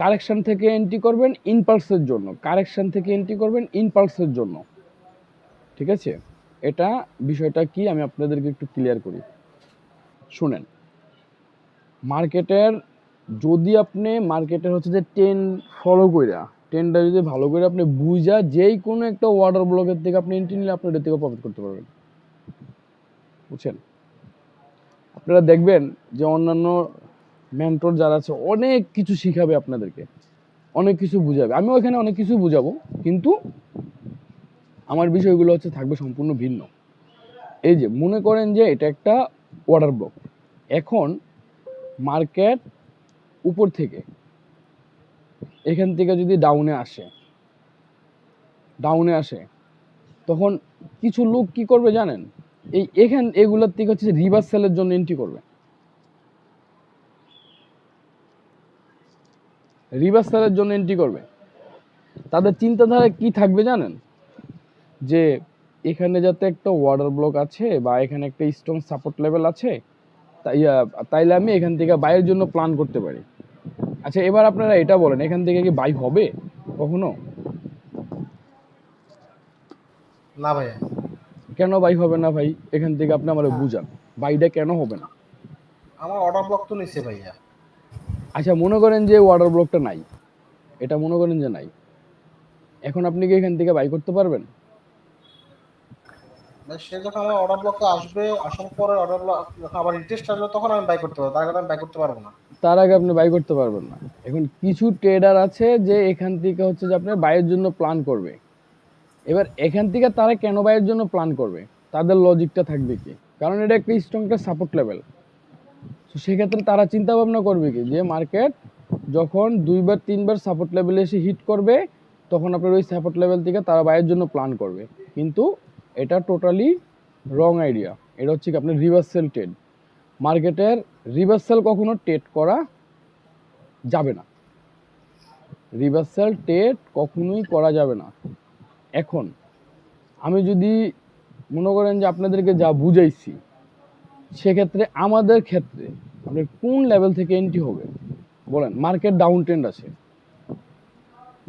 Correction থেকে entry করবেন ইনপালসের জন্য, কারেকশন থেকে এন্ট্রি করবেন ইনপালসের জন্য। ঠিক আছে, এটা বিষয়টা কি আমি আপনাদেরকে একটু ক্লিয়ার করি, শুনেন। মার্কেটের যদি আপনি মার্কেটের হচ্ছে যে ট্রেন্ড ফলো কইরা, ট্রেন্ডটা যদি ভালো করে আপনি বুঝা যেই কোনো একটা ওয়াটার ব্লকের থেকে আপনি এন্ট্রি নিলে আপনি এটার থেকে প্রফিট করতে পারবেন, বুঝছেন। আপনারা দেখবেন যে অন্যান্য মেন্টর যারা আছে অনেক কিছু শিখাবে আপনাদেরকে, অনেক কিছু বুঝাবে, আমিও এখানে অনেক কিছু বুঝাবো, কিন্তু আমার বিষয়গুলো হচ্ছে থাকবে সম্পূর্ণ ভিন্ন। এই যে মনে করেন যে এটা একটা ওয়াটার ব্লক, এখন মার্কেট উপর থেকে এখান থেকে যদি ডাউনে আসে তখন কিছু লোক কি করবে জানেন, এগুলোর থেকে হচ্ছে রিভার্সালের জন্য এন্ট্রি করবে। রিভার্সালের জন্য এন্ট্রি করবে, তাদের চিন্তাধারা কি থাকবে জানেন, যে এখানে যাতে একটা ওয়াটার ব্লক আছে বা এখানে একটা স্ট্রং সাপোর্ট লেভেল আছে, তাইলে আমি এখান থেকে বাইয়ের জন্য প্ল্যান করতে পারি। আচ্ছা এবার আপনারা এটা বলেন, এখান থেকে কি বাই হবে কখনো? না ভাইয়া। কেন বাই হবে না ভাই? এখান থেকে আপনি আমার বুঝান বাইটা কেন হবে না। আমার অর্ডার ব্লক তো নিছে ভাইয়া। আচ্ছা মনে করেন যে ওয়াটার ব্লকটা নাই, এটা মনে করেন যে নাই, এখন আপনি কি এখান থেকে বাই করতে পারবেন? সে যখন আমার অর্ডার ব্লকে আসবে, আসার পরে অর্ডার ব্লক যখন আবার ইন্টারেস্ট আসবে তখন আমি বাই করতে পারবো, তার আগে আমি বাই করতে পারবো না। তার আগে আপনি বাই করতে পারবেন না। এখন কিছু ট্রেডার আছে যে এখান থেকে হচ্ছে যে আপনার বাইয়ের জন্য প্ল্যান করবে। এবার এখান থেকে তারা কেন বাইয়ের জন্য প্ল্যান করবে, তাদের লজিকটা থাকবে কি, কারণ এটা একটা স্ট্রং একটা সাপোর্ট লেভেল। তো সেক্ষেত্রে তারা চিন্তা ভাবনা করবে কি, যে মার্কেট যখন 2-3 বার সাপোর্ট লেভেলে এসে হিট করবে তখন আপনার ওই সাপোর্ট লেভেল থেকে তারা বাইয়ের জন্য প্ল্যান করবে। কিন্তু এটা টোটালি রং আইডিয়া, এটা হচ্ছে কি আপনার রিভার্সাল ট্রেড। মার্কেটের রিভার্সাল কখনো ট্রেড করা যাবে না, রিভার্সাল ট্রেড কখনোই করা যাবে না। এখন আমি যদি মনে করেন যে আপনাদেরকে যা বুঝাইছি, সেক্ষেত্রে আমাদের ক্ষেত্রে আপনার কোন লেভেল থেকে এন্ট্রি হবে বলেন? মার্কেট ডাউন ট্রেন্ড আছে,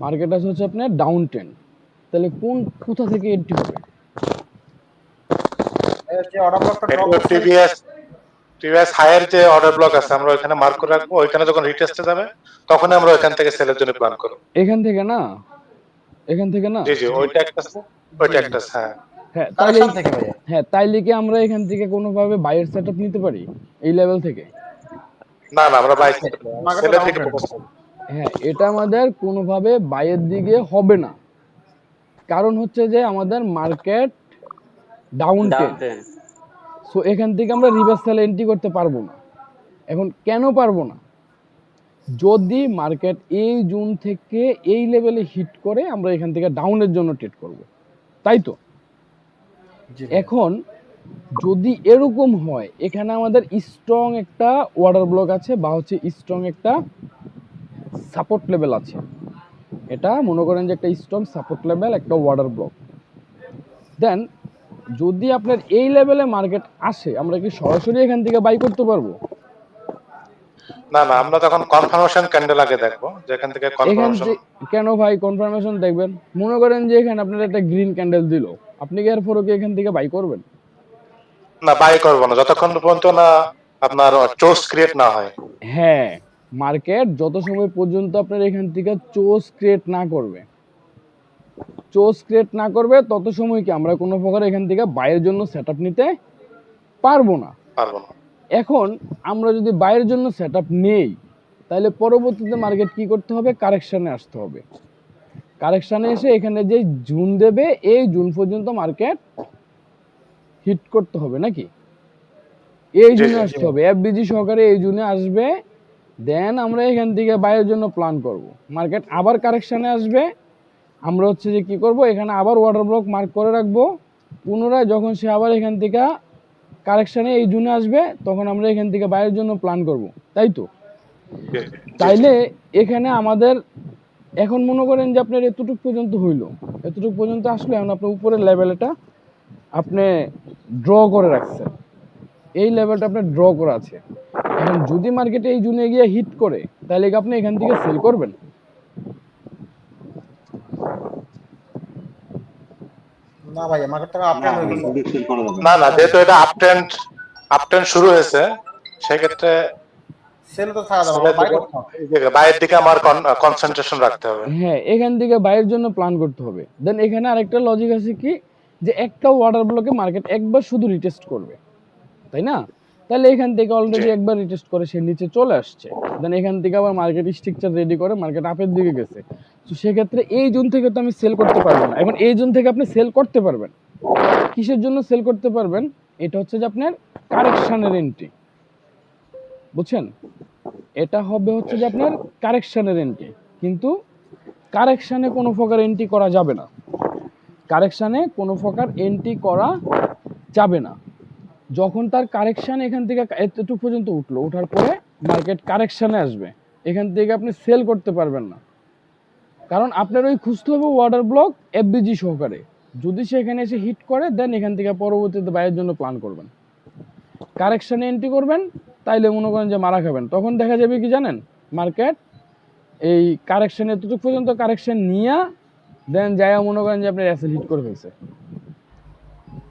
মার্কেট আছে হচ্ছে আপনার ডাউন ট্রেন্ড, তাহলে কোথা থেকে এন্ট্রি হবে? যে অর্ডার ব্লকটা ড্রপ করছে প্রিভিয়াস হায়ার যে অর্ডার ব্লক আছে আমরা ওখানে মার্ক করে রাখবো, ওইখানে যখন রিটেস্টে যাবে তখন আমরা ওইখান থেকে সেলের জন্য প্ল্যান করব। এখান থেকে না, এখান থেকে না, জি জি ওইটা একটা, হ্যাঁ হ্যাঁ তাইলে কালেকশন থেকে ভাইয়া। হ্যাঁ তাইলে কি আমরা এখান থেকে কোনোভাবে বাইরের সেটআপ নিতে পারি এই লেভেল থেকে? না না আমরা বাই মার্কেটটা সেলের ডাউন দিকে ট্রেন্ড। ফোকাস করব। হ্যাঁ এটা আমাদের কোনোভাবে বাইয়ের দিকে হবে না, কারণ হচ্ছে যে আমাদের মার্কেট ডাউন ট্রেন্ড। সো এখান থেকে আমরা রিভার্সাল এন্ট্রি করতে পারবো না। এখন কেন পারবো না? যদি মার্কেট এই জোন থেকে এই লেভেলে হিট করে আমরা এখান থেকে ডাউনের জন্য ট্রেড করব, তাই তো? এখন যদি এরকম হয়, এখানে আমাদের স্ট্রং একটা ওয়াটার ব্লক আছে বা হচ্ছে স্ট্রং একটা সাপোর্ট লেভেল আছে, এটা মনে করেন যে একটা স্ট্রং সাপোর্ট লেভেল একটা ওয়াটার ব্লক, দেন যদি আপনার এই লেভেলে মার্কেট আসে আমরা কি সরাসরি এখান থেকে বাই করতে পারবো? না না আমরা তখন কনফার্মেশন ক্যান্ডেল আগে দেখবো, যেখান থেকে এখান কনফার্মেশন। কেন ভাই কনফার্মেশন দেখবেন? মনে করেন যে এখানে আপনার একটা গ্রিন ক্যান্ডেল দিল, আপনি কি এরপরও কি এখান থেকে বাই করবেন? না বাই করবো না যতক্ষণ পর্যন্ত না আপনার চোস ক্রিয়েট না হয়। হ্যাঁ, মার্কেট যত সময় পর্যন্ত আপনার এখান থেকে চোস ক্রিয়েট না করবে, তত সময় কি আমরা কোনো প্রকার এখান থেকে বাইরের জন্য সেটআপ নিতে পারবো না। এখন আমরা যদি বাইরের জন্য সেটআপ নেই, তাহলে পরবর্তীতে মার্কেট কি করতে হবে? কারেকশনে আসতে হবে। কারেকশনে এসে এখানে যে জুন দেবে এই জুন পর্যন্ত মার্কেট হিট করতে হবে নাকি? এই জুনে আসতে হবে, এফবিজি সহকারে এই জুনে আসবে, দেন আমরা এখান থেকে বাইরের জন্য প্ল্যান করব। মার্কেট আবার কারেকশনে আসবে, আমরা হচ্ছে যে কি করব, এখানে আবার ওয়াটার ব্লক মার্ক করে রাখবো, পুনরায় যখন সে আবার এখান থেকে কারেকশনে এই জুনে আসবে তখন আমরা এখান থেকে বাইরের জন্য প্ল্যান করব, তাই তো? তাইলে এখানে আমাদের এখন মনে করেন যে আপনার এতটুকু পর্যন্ত হইলো, এতটুকু পর্যন্ত আসলে এখন আপনার উপরের লেভেলটা আপনি ড্র করে রাখছেন, এই লেভেলটা আপনার ড্র করা আছে। এখন যদি মার্কেটে এই জোনে গিয়ে হিট করে তাহলে কি আপনি এখান থেকে সেল করবেন? না ভাইয়া, মার্কেটটা আপ না হয়ে গেছে। ওটা সেল করা যাবে না না, যেহেতু এটা আপ ট্রেন্ড শুরু হয়েছে, সেক্ষেত্রে সেল তো থাকা যাবে, সেলের বাই দিকে, করতে হবে। বাইরের দিকে আমার কনসেন্ট্রেশন রাখতে হবে। হ্যাঁ, এখান থেকে বাইরের জন্য প্ল্যান করতে হবে। দেন এখানে আরেকটা লজিক আছে কি, যে একটা অর্ডার ব্লকে মার্কেট একবার শুধু রিটেস্ট করবে, তাই না? তাহলে এখান থেকে অলরেডি জি। একবার রিটেস্ট করে সে নিচে চলে আসছে। দেন এখান থেকে আবার মার্কেট স্ট্রাকচার রেডি করে মার্কেট আপের দিকে গেছে। তো সেক্ষেত্রে এই জোন থেকে তো আমি সেল করতে পারবো না। এখন এই জোন থেকে আপনি সেল করতে পারবেন। কিসের জন্য সেল করতে পারবেন? এটা হচ্ছে যে আপনার কারেকশনের এন্ট্রি। বুঝছেন? এটা হবে হচ্ছে যে আপনার কারেকশনের এন্ট্রি। কিন্তু কারেকশনে কোনো প্রকার এন্ট্রি করা যাবে না। কারেকশনে কোনো প্রকার এন্ট্রি করা যাবে না। যখন তার কারেকশন এখান থেকে এতটুকু পর্যন্ত উঠলো, ওঠার পরে মার্কেট কারেকশনে আসবে, এখান থেকে আপনি সেল করতে পারবেন না। কারণ আপনার ওই খুঁজতে হবে ওয়াটার ব্লক এফবিজি সহকারে। যদি সে এখানে এসে হিট করে দেন এখান থেকে পরবর্তীতে বাইরের জন্য প্ল্যান করবেন। কারেকশনে এন্ট্রি করবেন, তাইলে মনে করেন যে মারা খাবেন। তখন দেখা যাবে কি জানেন, মার্কেট এই কারেকশন এতটুকু পর্যন্ত কারেকশন নিয়ে দেন যায় মনে করেন যে আপনার অ্যাসেল হিট করে ফেলছে।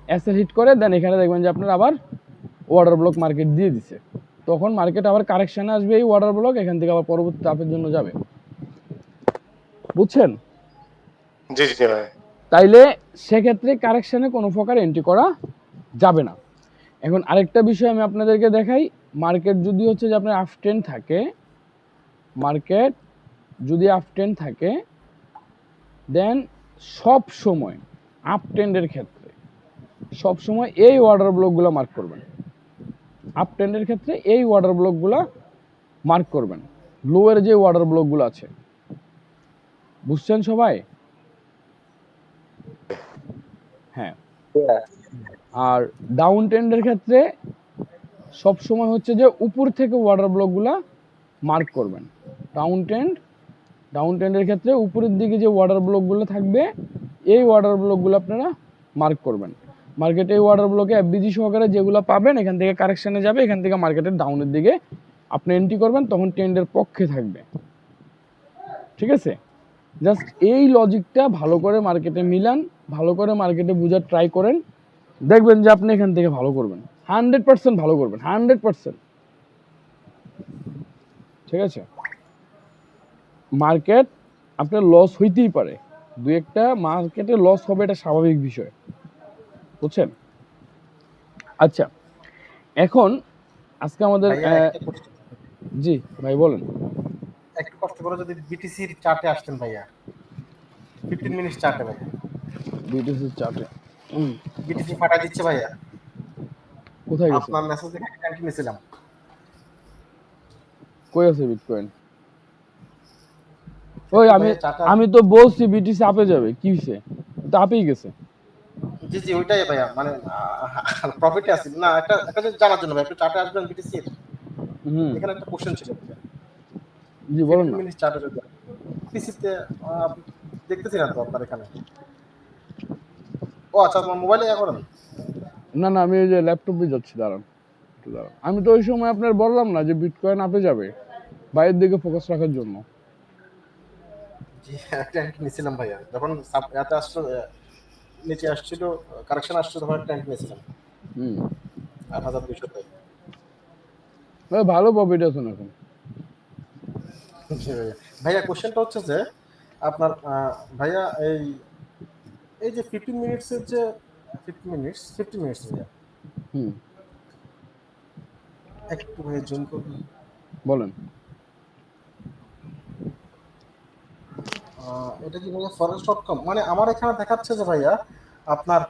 অ্যাসেল হিট করে দেন এখানে দেখবেন যে আপনার আবার ওয়াটার ব্লক মার্কেট দিয়ে দিছে। তখন মার্কেট আবার কারেকশনে আসবে এই ওয়াটার ব্লক, এখান থেকে আবার পরবর্তী চাপের জন্য যাবে। বুঝছেন? জি জি ভাই। তাইলে সেক্ষেত্রে কারেকশনে কোনো প্রকার এন্ট্রি করা যাবে না। এখন আরেকটা বিষয় আমি আপনাদেরকে দেখাই, মার্কেট যদি হচ্ছে যে আপনার আপ ট্রেন্ড থাকে, মার্কেট যদি আপ ট্রেন্ড থাকে দেন সব সময় আপ ট্রেন্ডের ক্ষেত্রে সব সময় এই ওয়াটার ব্লকগুলো মার্ক করবেন। আপ ট্রেন্ডের ক্ষেত্রে এই ওয়াটার ব্লকগুলো মার্ক করবেন, লোয়ের যে ওয়াটার ব্লকগুলো আছে। বুঝছেন সবাই? হ্যাঁ। আর ডাউন ট্রেন্ডের ক্ষেত্রে সব সময় হচ্ছে যে উপর থেকে ওয়াটার ব্লকগুলো মার্ক করবেন। ডাউন ট্রেন্ডের ক্ষেত্রে উপরের দিকে যে ওয়াটার ব্লকগুলো থাকবে এই ওয়াটার ব্লকগুলো আপনারা মার্ক করবেন। মার্কেটে এই ওয়াটার ব্লকে এফবিজি সহকারে যেগুলো পাবেন এখান থেকে কারেকশনে যাবে, এখান থেকে মার্কেটের ডাউনের দিকে আপনি এন্ট্রি করবেন, তখন ট্রেন্ডের পক্ষে থাকবে। ঠিক আছে? জাস্ট এই লজিকটা ভালো করে মার্কেটে মিলান, ভালো করে মার্কেটে বোঝার ট্রাই করেন, দেখবেন যে আপনি এখান থেকে ভালো করবেন, 100% ভালো করবেন, 100%। ঠিক আছে? মার্কেট আপনার লস হইতেই পারে, দু একটা মার্কেটে লস হবে, এটা স্বাভাবিক বিষয়। বুঝছেন? আচ্ছা, এখন আজকে আমাদের ভাইয়া একটা question, জি ভাই বলেন। একটু কষ্ট করে যদি বিটিসির চার্টে আসতেন ভাইয়া, 15 মিনিট চার্টে ভাইয়া। বিটিসি চার্টে বিটিসি ফাটাই দিচ্ছে ভাইয়া। কোথায় গেছে? আপনার মেসেজ দেখে ক্যান্টিনে নিয়েছিলাম। কই আছে বিটকয়েন? ওই আমি ভাইয়া চার্টে আমি তো বলছি বিটিসি আপে যাবে, কি হইছে? তো আপেই গেছে। জি জি ওইটাই ভাইয়া, মানে প্রফিটে আছি না। একটা একটা জিনিস জানার জন্য ভাই, একটু চার্টে আসবেন বিটিসির। হুম, এখানে একটা কোশ্চেন ছিল ভাইয়া। জি বলেন 15 না। মিনিট চার্টে যদি পিসিতে দেখতেছি না তো আপনার এখানে। ও আচ্ছা, আপনার মোবাইলে ইয়া করেন। না না, আমি ওই যে ল্যাপটপে যাচ্ছি, দাঁড়ান একটু দাঁড়ান। আমি তো ওই সময় আপনার বললাম না যে বিটকয়েন আপে যাবে, বাইরের দিকে ফোকাস রাখার জন্য। জি একটা নিয়েছিলাম ভাইয়া, যখন এতে আসলো, নিচে আসছিল, কারেকশন আসছিল, তখন ট্যাঙ্ক নিয়েছিলাম হুম, 8200 তে। ভাই ভালো প্রফিট আছে এখন। জি ভাইয়া। ভাইয়া কোশ্চেনটা হচ্ছে যে আপনার ভাইয়া এই এই যে 15 মিনিটসের যে 15 মিনিটস ভাইয়া, হুম, একটু ভাইয়া জুম করুন। বলেন। এটা কি ভাইয়া ফরেস্ট.com, মানে আমার এখানে দেখাচ্ছে যে ভাইয়া আপনার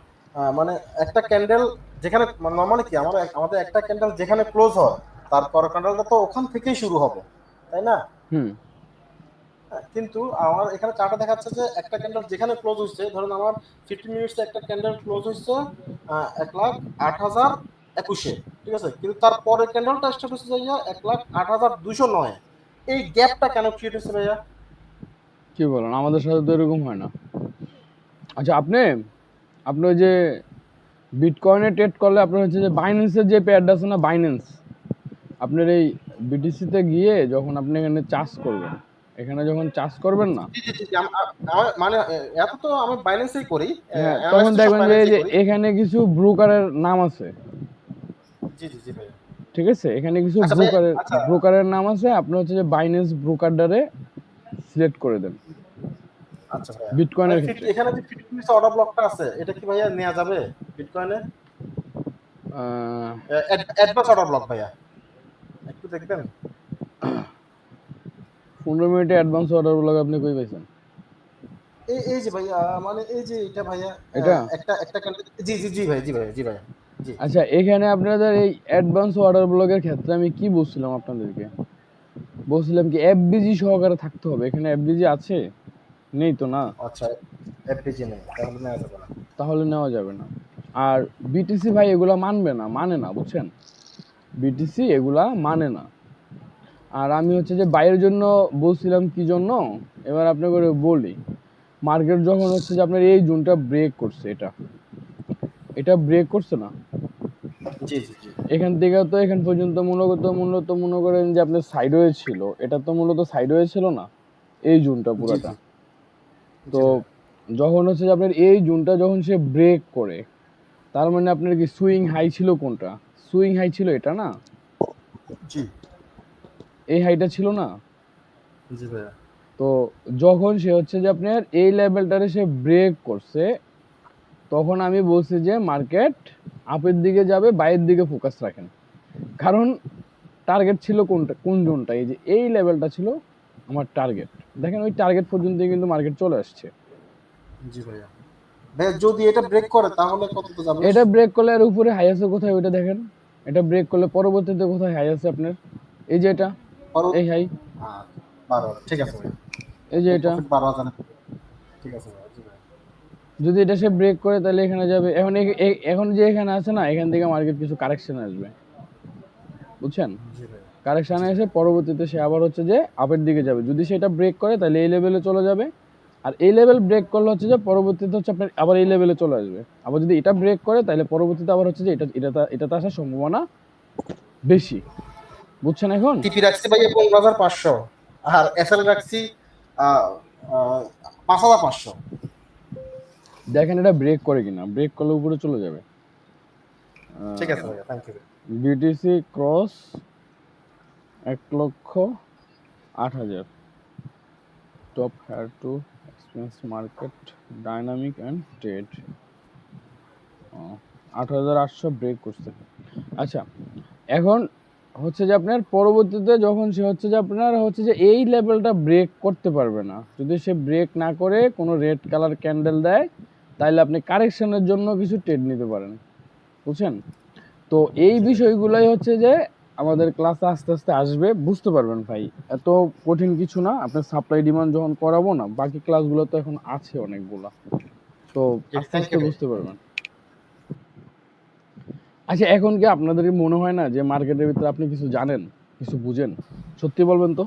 মানে একটা ক্যান্ডেল যেখানে নরমালি কি আমাদের একটা ক্যান্ডেল যেখানে ক্লোজ হয়, তারপর ক্যান্ডেলটা তো ওখান থেকেই শুরু হবে, তাই না? হুম, কিন্তু আমার এখানে চার্টে দেখাচ্ছে যে একটা ক্যান্ডেল যেখানে ক্লোজ হচ্ছে, ধরুন আমার 15 মিনিটসে একটা ক্যান্ডেল ক্লোজ হচ্ছে 1,08,2100, ঠিক আছে, কিন্তু তার পরের ক্যান্ডেলটা স্টার্ট হচ্ছে ভাইয়া 1,08,209। এই গ্যাপটা কেন ক্রিয়েট হচ্ছে ভাইয়া? কি বলেন, আমাদের সাথে তো এরকম হয় না। আচ্ছা, আপনি আপনি ওই যে বিটকয়েনে ট্রেড করলে আপনার হচ্ছে যে বাইন্যান্সের যে পেয়ারটা আছে না, বাইন্যান্স, আপনার এই বিটিসিতে গিয়ে যখন আপনি এখানে চার্জ করবেন, এখানে যখন চার্জ করবেন না, জি জি জি জি, আমার মানে এত তো আমি বাইন্যান্সেই করি, হ্যাঁ, অ্যানালাইজ তখন তো সব দেখবেন যে এই বাইন্যান্সেই যে করি। এখানে কিছু ব্রোকারের নাম আছে, জি জি জি ভাইয়া। ঠিক আছে, এখানে কিছু আচ্ছা ভাই, ব্রোকারের আচ্ছা ব্রোকারের নাম আছে, আপনি হচ্ছে যে বাইন্যান্স ব্রোকারটারে সিলেক্ট করে দেন আচ্ছা ভাইয়া, মানে বিটকয়েনের ক্ষেত্রে। এখানে যে ফিটনেস অর্ডার ব্লকটা আছে এটা কি ভাইয়া নেওয়া যাবে বিটকয়েনে? আহ, অ্যাডভান্স অর্ডার ব্লক ভাইয়া, একটু দেখবেন। 15 মিনিটে অ্যাডভান্স অর্ডার গুলো আপনি কই পাইছেন? এই এই যে ভাইয়া, মানে এই যে এটা ভাইয়া, এটা, একটা একটা জি জি জি ভাই, জি ভাইয়া, জি ভাইয়া, জি। আচ্ছা, এখানে আপনাদের এই অ্যাডভান্স অর্ডার ব্লকের ক্ষেত্রে আমি কি বলছিলাম আপনাদেরকে? বলছিলাম কি এফবিজি সহকারে থাকতে হবে। এখানে এফবিজি আছে? নেই তো না? আচ্ছা, এফপিজি নেই তাহলে নেওয়া যাবে না। তাহলে নেওয়া যাবে না। আর বিটিসি ভাই এগুলা মানবে না, মানে না, বুঝছেন? বিটিসি এগুলা মানে না। আর আমি হচ্ছে যে বাইরের জন্য বলছিলাম কি জন্য, এবার আপনাকে বলি। মার্কেট যখন হচ্ছে যে আপনার এই জোনটা ব্রেক করছে, এটা এটা ব্রেক করছে না, জি জি জি এখান থেকে তো এখান পর্যন্ত মূলত মনে করেন যে আপনার সাইডওয়ে ছিল, এটা তো মূলত সাইডওয়ে ছিল না, এই জোনটা জি পুরাটা। জি তো জি ভাইয়া। যখন হচ্ছে যে আপনার এই জোনটা যখন সে ব্রেক করে, তার মানে আপনার কি সুইং হাই ছিল কোনটা? সুইং হাই ছিল এটা না, জি এই হাইটা ছিল না? জি ভাইয়া। তো যখন সে হচ্ছে যে আপনার এই লেভেলটারে সে ব্রেক করছে, তখন আমি বলছি যে মার্কেট আপের দিকে যাবে, বাইরের দিকে ফোকাস রাখেন। কারণ টার্গেট ছিল কোনটা, কোন জোনটা? এই যে এই লেভেলটা ছিল আমার টার্গেট। দেখেন ওই টার্গেট পর্যন্ত কিন্তু মার্কেট চলে আসছে। জি ভাইয়া। ভাইয়া যদি এটা ব্রেক করে তাহলে কত তো যাবে? এটা ব্রেক করলে আর উপরে হাই আছে কোথায় ওইটা দেখেন। এটা ব্রেক করলে পরবর্তীতে কোথায় হাই আছে আপনার? এই যে এটা, বারো, এই হাই, 12,000 ঠিক আছে ভাইয়া। এই যে টেক এটা। প্রফিট 12,000, ঠিক আছে ভাইয়া, জি ভাইয়া। যদি এটা সে ব্রেক করে তাহলে এখানে যাবে। এখন এখন যে এখানে আছে না, এখান থেকে মার্কেট কিছু কারেকশন আসবে, বুঝছেন? জি ভাইয়া। কারেকশানে জি এসে পরবর্তীতে সে আবার হচ্ছে যে আপের দিকে যাবে। যদি সেটা ব্রেক করে তাহলে এই লেভেলে চলে যাবে। আর এই লেভেল ব্রেক করলে হচ্ছে যে পরবর্তীতে হচ্ছে আপনার আবার এই লেভেলে চলে আসবে। আবার যদি এটা ব্রেক করে তাহলে পরবর্তীতে আবার হচ্ছে যে এটাতে আসার সম্ভাবনা বেশি। বুঝছেন এখন? টিপি রাখছি ভাইয়া 15,500, আর এসএল রাখছি আহ, আহ, 5,500। দেখেন এটা ব্রেক করে কিনা। ব্রেক করলে উপরে চলে যাবে। ঠিক আছে ভাইয়া, thank you. BTC cross 1,08,000, top here to expense market dynamic and trade 8,800 break করছে। আচ্ছা, এখন হচ্ছে যে আপনার পরবর্তীতে যখন সে হচ্ছে যে আপনার হচ্ছে যে এই লেভেলটা ব্রেক করতে পারবে না, যদি সে ব্রেক না করে কোনো রেড কালার ক্যান্ডেল দেয়, তাহলে আপনি কারেকশনের জন্য কিছু ট্রেড নিতে পারেন, বুঝছেন? তো এই জি ভাইয়া। বিষয়গুলোই হচ্ছে যে আমাদের ক্লাসে আস্তে আস্তে আসবে, বুঝতে পারবেন ভাই। এত কঠিন কিছু না, আপনার সাপ্লাই ডিমান্ড যখন করাবো না, বাকি ক্লাসগুলো তো এখন আছে অনেকগুলা, তো আস্তে থ্যাংক আস্তে ইউ ভাই। বুঝতে পারবেন। আচ্ছা, এখন কি আপনাদের মনে হয় না যে মার্কেটের ভিতরে আপনি কিছু জানেন, কিছু বুঝেন? সত্যি বলবেন তো?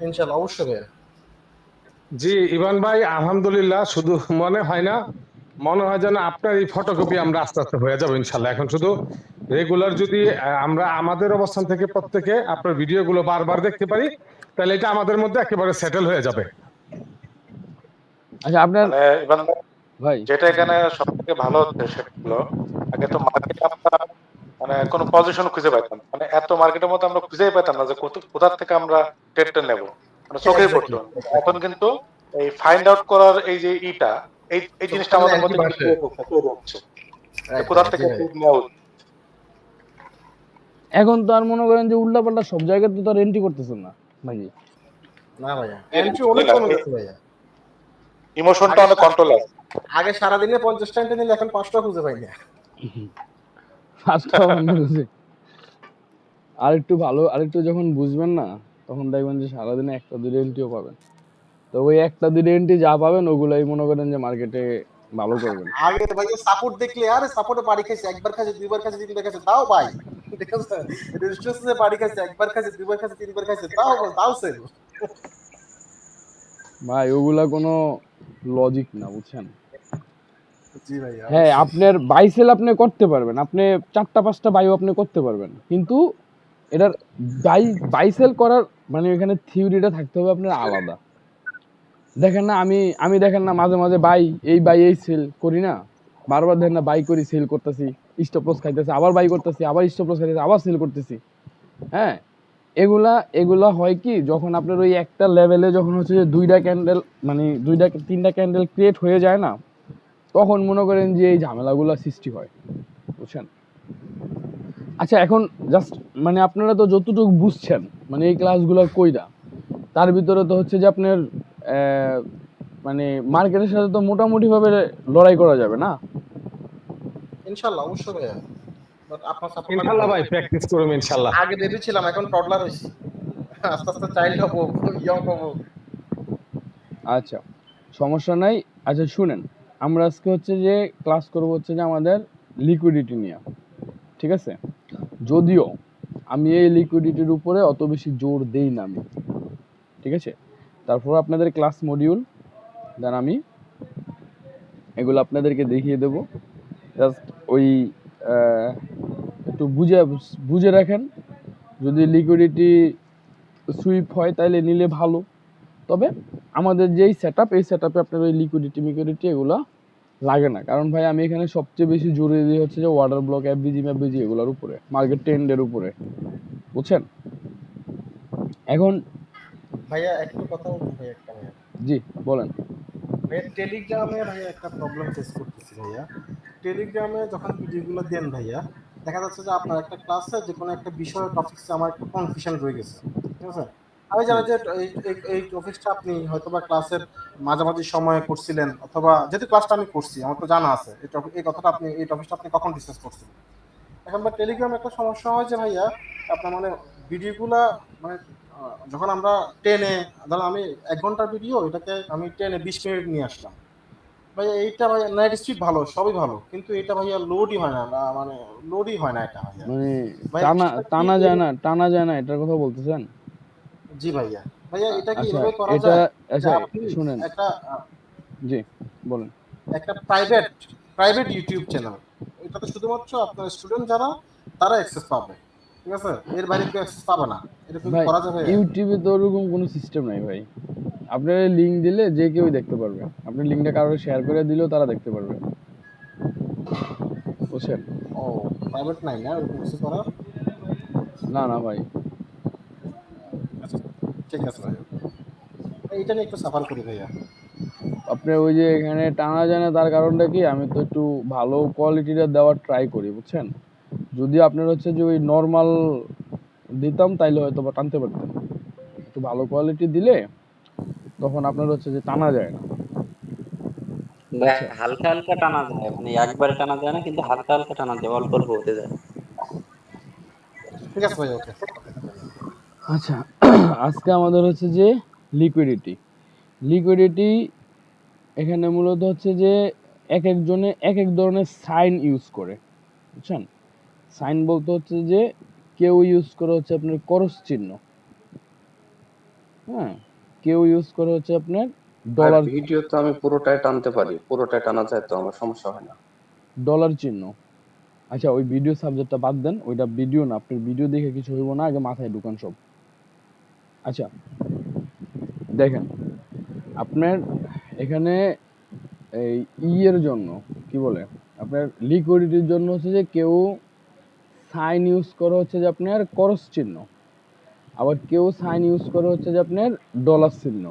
ইনশাআল্লাহ, অবশ্যই ভাইয়া। জি ইভান ভাই, আলহামদুলিল্লাহ। শুধু মনে হয় না, মনে হয় যেন আপনার এই ফটোকপি আমরা আস্তে আস্তে হয়ে যাবো ইনশাল্লাহ। এখন শুধু রেগুলার যদি আমরা আমাদের অবস্থান থেকে প্রত্যেকে আপনার ভিডিওগুলো বারবার দেখতে পারি, তাহলে এটা আমাদের মধ্যে একেবারে সেটেল হয়ে যাবে। আচ্ছা, আপনার মানে ইভান ভাই, ভাই, যেটা এখানে সব থেকে ভালো হচ্ছে সেটা হলো, আগে তো মার্কেটে আমরা মানে কোনো পজিশন খুঁজে পাইতাম না। মানে এত মার্কেটের মধ্যে আমরা খুঁজেই পেতাম না যে কোথা থেকে আমরা ট্রেডটা নেব, মানে চোখেই পড়তো এক্স্যাক্টলি, না। এখন এক্স্যাক্টলি। কিন্তু এই ফাইন্ড আউট করার এই যে এই এই চোখের জিনিসটা সামনে আমাদের অ্যান্টি মধ্যে কিন্তু বাসে। তৈরি হচ্ছে যে রাইট কোথা ভাইয়া, জি থেকে ভাইয়া। ট্রেড নেওয়া উচিত। এখন তো আর মনে করেন যে উল্টাপাল্টা সব জায়গায় তো তার এন্ট্রি করতেছেন না ভাই। না ভাইয়া, এন্ট্রি অনেক কমে গেছে ভাইয়া। ইমোশনটা আগে অনেক কন্ট্রোল আছে। আগে সারাদিনে 50টা এন্ট্রি নিলে এখন 5টা খুঁজে পাই না। ফার্স্টটা বন্ধ করছি। আর একটু ভালো, আর একটু যখন বুঝবেন না, তখন দেখবেন যে সারাদিনে একটা দুটো এন্ট্রিও পাবেন। তো ওই একটা দুটো এন্ট্রি যা পাবেন ওগুলাই মনে করেন যে মার্কেটে ভালো করবেন। আগে ভাইয়া সাপোর্ট দেখলে আরে সাপোর্টে বাড়ি খাইছে, একবার খাইছে, দুইবার খাইছে, তিনবার খাইছে, তাও ভাই। ঠিক আছে, রেজিস্ট্রেশনে বাড়ি খাইছে, একবার খাইছে, দুইবার খাইছে, তিনবার খাইছে, তাও সেল। ভাই ওগুলা কোনো লজিক না, বুঝছেন? জি ভাইয়া হ্যাঁ, অবশ্যই। আপনার বাই সেল আপনি করতে পারবেন। আপনি ৪টা ৫টা বাইও আপনি করতে পারবেন। কিন্তু এটার বাই বাই সেল করার মানে এখানে থিওরিটা থাকতে হবে আপনার আলাদা। দেখেন না আমি দেখেন না মাঝে বাই এই সেল করি না? বারবার দেখেন না বাই করি, সেল করতেছি, স্টপ লস খাইতেছি, আবার বাই করতেছি, আবার স্টপ লস খাইতেছি, আবার সেল করতেছি। হ্যাঁ? এগুলা এগুলা হয় কি যখন আপনার ওই একটা লেভেলে যখন হচ্ছে যে ২টা ক্যান্ডেল মানে ২টা ৩টা ক্যান্ডেল ক্রিয়েট হয়ে যায় না? তখন মনে করেন যে এই ঝামেলাগুলা সৃষ্টি হয়। বুঝছেন? আচ্ছা এখন জাস্ট মানে আপনারা তো যতটুকু বুঝছেন মানে এই ক্লাসগুলো কইরা তার ভিতরে তো হচ্ছে যে আপনার মানে মার্কেটের সাথে তো মোটামুটি ভাবে লড়াই করা যাবে না? ইনশাআল্লাহ অবশ্যই ভাইয়া। বাট আপনার সাপোর্ট লাগবে ইনশাল্লাহ ভাইয়া। ভাই, প্র্যাকটিস করুন ইনশাল্লাহ। আগে বেবি ছিলাম, এখন টডলার হইছি। আস্তে আস্তে চাইল্ড হবো, ইয়ং হবো। আচ্ছা, সমস্যা নাই। আচ্ছা শুনেন, আমরা আজকে হচ্ছে যে ক্লাস করব হচ্ছে যে আমাদের লিকুইডিটি নিয়ে। ঠিক আছে? যদিও আমি এই লিকুইডিটির উপরে অত বেশি জোর দেই না আমি। ঠিক আছে? তারপর আপনাদের ক্লাস মডিউল দেন আমি এগুলো আপনাদেরকে দেখিয়ে দেব। জাস্ট ওই আহ, একটু বুঝে বুঝে রাখেন। যদি লিকুইডিটি সুইপ হয় তাহলে নিলে ভালো। তবে আমাদের যেই সেটআপ এই সেটআপে আপনার ওই লিকুইডিটি এগুলো লাগে না। কারণ ভাই আমি এখানে সবচেয়ে বেশি জোরে দিই হচ্ছে যে ওয়াটার ব্লক, এফবিজি এগুলোর উপরে, মার্কেট ট্রেন্ডের উপরে। বুঝছেন? এখন ভাইয়া একটু কথা বলবো ভাইয়া, একটা ভাইয়া। জি বলেন। ভাইয়া টেলিগ্রামে ভাইয়া একটা প্রবলেম ফেস করতেছি ভাইয়া। টেলিগ্রামে যখন ভিডিওগুলো দেন ভাইয়া, দেখা যাচ্ছে যে আপনার একটা ক্লাসে যে কোনো একটা বিষয় টপিকসে আমার একটু কনফিউশন রয়ে গেছে। ঠিক আছে? আমি জানি যে এই টপিকসটা আপনি হয়তোবা ক্লাসের মাঝামাঝি সময়ে করছিলেন, অথবা যেহেতু ক্লাসটা আমি করছি আমার তো জানা আছে এই কথাটা আপনি এই টপিকটা আপনি কখন ডিসকাস করছিলেন। এখন বা টেলিগ্রামে একটা সমস্যা হয় যে ভাইয়া আপনার মানে ভিডিওগুলা মানে যখন আমরা টেনে, ধরুন আমি ১ ঘন্টার ভিডিও, এটাকে আমি টেনে ২০ মিনিট নিয়ে আসলাম ভাইয়া। এইটা ভাইয়া নেট স্পিড ভালো, সবই ভালো, কিন্তু এটা ভাইয়া লোডই হয় না, মানে লোডই হয় না এটা ভাইয়া। মানে ভাইয়া টানা বিষয়টা কি টানা যায় না, টানা যায় না এটার কথা বলতেছেন? জি ভাইয়া। ভাইয়া এটা কি আচ্ছা এভাবে করা এটা যায় যে আচ্ছা আপনি শুনেন, একটা জি বলেন। একটা প্রাইভেট প্রাইভেট ইউটিউব চ্যানেল, এটাতে শুধুমাত্র আপনার স্টুডেন্ট যারা তারা অ্যাক্সেস পাবে, ঠিক আছে? এর বাইরে কেউ অ্যাক্সেস পাবে না। এরকম কি ভাই করা যাবে? ইউটিউবে তো ওরকম কোনো সিস্টেম নাই ভাই। আপনার লিঙ্ক দিলে যে কেউ দেখতে পারবে। আপনি লিঙ্কটা কারোর শেয়ার করে দিলেও তারা দেখতে পারবে। বুঝছেন? ও, প্রাইভেট নাই না ওরকম কিছু করার? না না ভাই। আচ্ছা, ঠিক আছে ভাইয়া। এইটা নিয়ে একটু সাফার করি ভাইয়া। আপনার ওই যে এখানে টানা যায় না তার কারণটা কি, আমি তো একটু ভালো কোয়ালিটিটা দেওয়ার ট্রাই করি। বুঝছেন? যদি আপনার হচ্ছে যে ওই নর্মাল দিতাম তাইলে হয়তো বা টানতে পারতেন। একটু ভালো কোয়ালিটি দিলে তখন আপনার হচ্ছে যে টানা যায় না। ভাই আচ্ছা হালকা হালকা টানা যায়, মানে একবারে টানা যায় না, কিন্তু হালকা হালকা টানা যায়, অল্প অল্প হতে যায়। ঠিক আছে ভাইয়া, ওকে ওকে। আচ্ছা আজকে আমাদের হচ্ছে যে লিকুইডিটি লিকুইডিটি এখানে মূলত হচ্ছে যে এক একজনে এক এক ধরনের সাইন ইউজ করে। বুঝছেন? সাইন বলতে হচ্ছে যে কেউ ইউজ করে হচ্ছে আপনার করস চিহ্ন, হ্যাঁ, কেউ ইউজ করে হচ্ছে আপনার আর ডলার ভিডিও তো আমি পুরোটাই টানতে পারি, পুরোটাই টানা যায়, তো আমার সমস্যা হয় না। ডলার চিহ্ন। আচ্ছা ওই ভিডিও সাবজেক্টটা বাদ দেন, ওইটা ভিডিও না, আপনার ভিডিও দেখে কিছু হইব না, আগে মাথায় ঢুকান সব। আচ্ছা দেখেন আপনার এখানে এই ইয়ের জন্য কি বলে আপনার লিকুইডিটির জন্য হচ্ছে যে কেউ সাইন ইউজ করে হচ্ছে যে আপনার করস চিহ্ন, আবার কেউ সাইন ইউজ করে হচ্ছে যে আপনার ডলার চিহ্ন,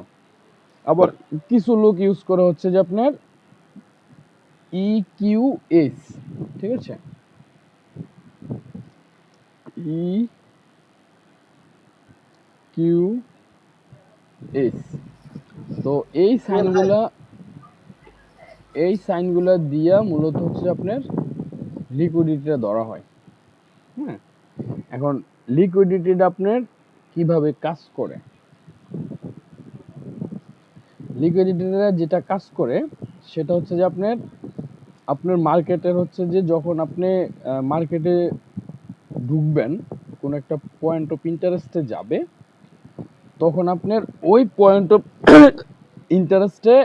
আবার কিছু লোক ইউজ করে হচ্ছে যে আপনার EQS। ঠিক আছে? EQS। তো এই সাইনগুলা দিয়া মূলত হচ্ছে আপনার লিকুইডিটিটা ধরা হয়। হ্যাঁ, এখন লিকুইডিটিটা আপনার কিভাবে কাজ করে, লিকুইডিটিটা যেটা কাজ করে সেটা হচ্ছে যে আপনার আপনার মার্কেটের হচ্ছে যে যখন আপনি মার্কেটে ঢুকবেন, কোন একটা পয়েন্ট অফ ইন্টারেস্টে যাবে, তখন আপনার ওই পয়েন্ট অফ ইন্টারেস্টে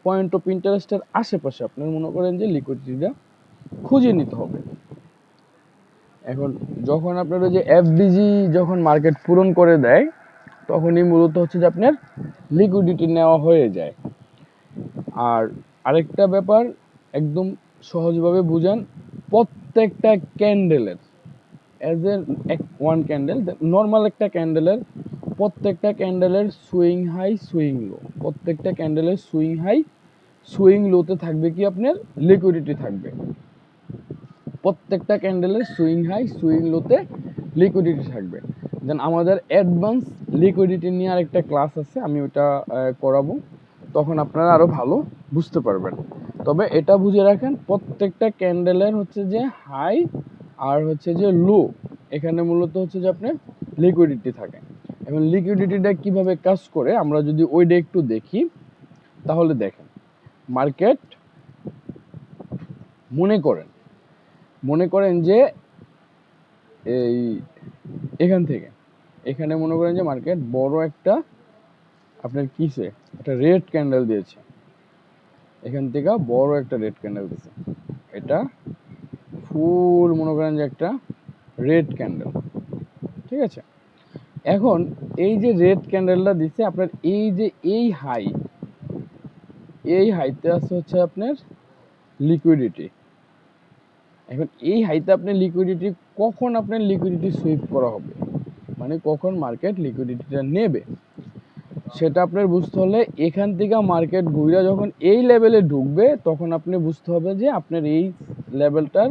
পয়েন্ট অফ ইন্টারেস্টের আশেপাশে আপনার মনে করেন যে লিকুইডিটিটা খুঁজে নিতে হবে। এখন যখন আপনার ওই যে এফডিজি যখন মার্কেট পূরণ করে দেয় তখনই মূলত হচ্ছে যে আপনার লিকুইডিটি নেওয়া হয়ে যায়। আর আরেকটা ব্যাপার একদম সহজভাবে বুঝান, প্রত্যেকটা ক্যান্ডেলের as a one candle, normal একটা ক্যান্ডেলের প্রত্যেকটা ক্যান্ডেলের সুইং হাই সুইং লো, প্রত্যেকটা ক্যান্ডেলের সুইং হাই সুইং লোতে থাকবে কি আপনার লিকুইডিটি থাকবে। প্রত্যেকটা ক্যান্ডেলের সুইং হাই সুইং লোতে লিকুইডিটি থাকবে। দেন আমাদের অ্যাডভান্স লিকুইডিটি নিয়ে আরেকটা ক্লাস আছে, আমি ওটা করাবো, তখন আপনারা আরো ভালো বুঝতে পারবেন। তবে এটা বুঝে রাখেন প্রত্যেকটা ক্যান্ডেলের হচ্ছে যে হাই আর হচ্ছে যে লো, এখানে মূলত হচ্ছে যে আপনার লিকুইডিটি থাকে। এখন লিকুইডিটিটা কিভাবে কাজ করে আমরা যদি ওইটা একটু দেখি, তাহলে দেখেন মার্কেট মনে করেন যে এই এখানে মনে করেন যে মার্কেট বড় একটা আপনার কিসে একটা রেড ক্যান্ডেল দিয়েছে, এখান থেকে বড় একটা রেড ক্যান্ডেল দিয়েছে, এটা ফুল মনে করেন যে একটা রেড ক্যান্ডেল, ঠিক আছে। এখন এই যে রেড ক্যান্ডেলটা দিচ্ছে আপনার এই যে এই হাইতে আছে হচ্ছে আপনার লিকুইডিটি। এখন এই হাইতে আপনার লিকুইডিটি কখন আপনার লিকুইডিটি সুইপ করা হবে, মানে কখন মার্কেট লিকুইডিটিটা নেবে, সেটা আপনার বুঝতে হলে এখান থেকে মার্কেট ঘুরে যখন এই লেভেলে ঢুকবে তখন আপনি বুঝতে হবে যে আপনার এই লেভেলটার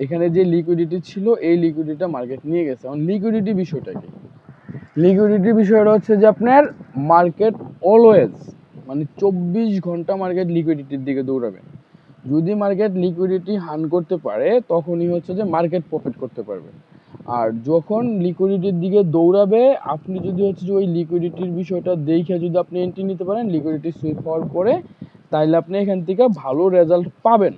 এখানে যে লিকুইডিটি ছিল এই লিকুইডিটিটা মার্কেট নিয়ে গেছে। এখন লিকুইডিটি বিষয়টা কি, লিকুইডিটি বিষয়টা হচ্ছে যে আপনার মার্কেট অলওয়েজ মানে 24 ঘন্টা মার্কেট লিকুইডিটির দিকে দৌড়াবে। যদি মার্কেট লিকুইডিটি হান করতে পারে তখনই হচ্ছে যে মার্কেট প্রফিট করতে পারবে। আর যখন লিকুইডিটির দিকে দৌড়াবে আপনি যদি হচ্ছে যে ওই লিকুইডিটির বিষয়টা দেখে যদি আপনি এন্ট্রি নিতে পারেন লিকুইডিটি সুইপ হওয়ার পরে, তাইলে আপনি এখান থেকে ভালো রেজাল্ট পাবেন।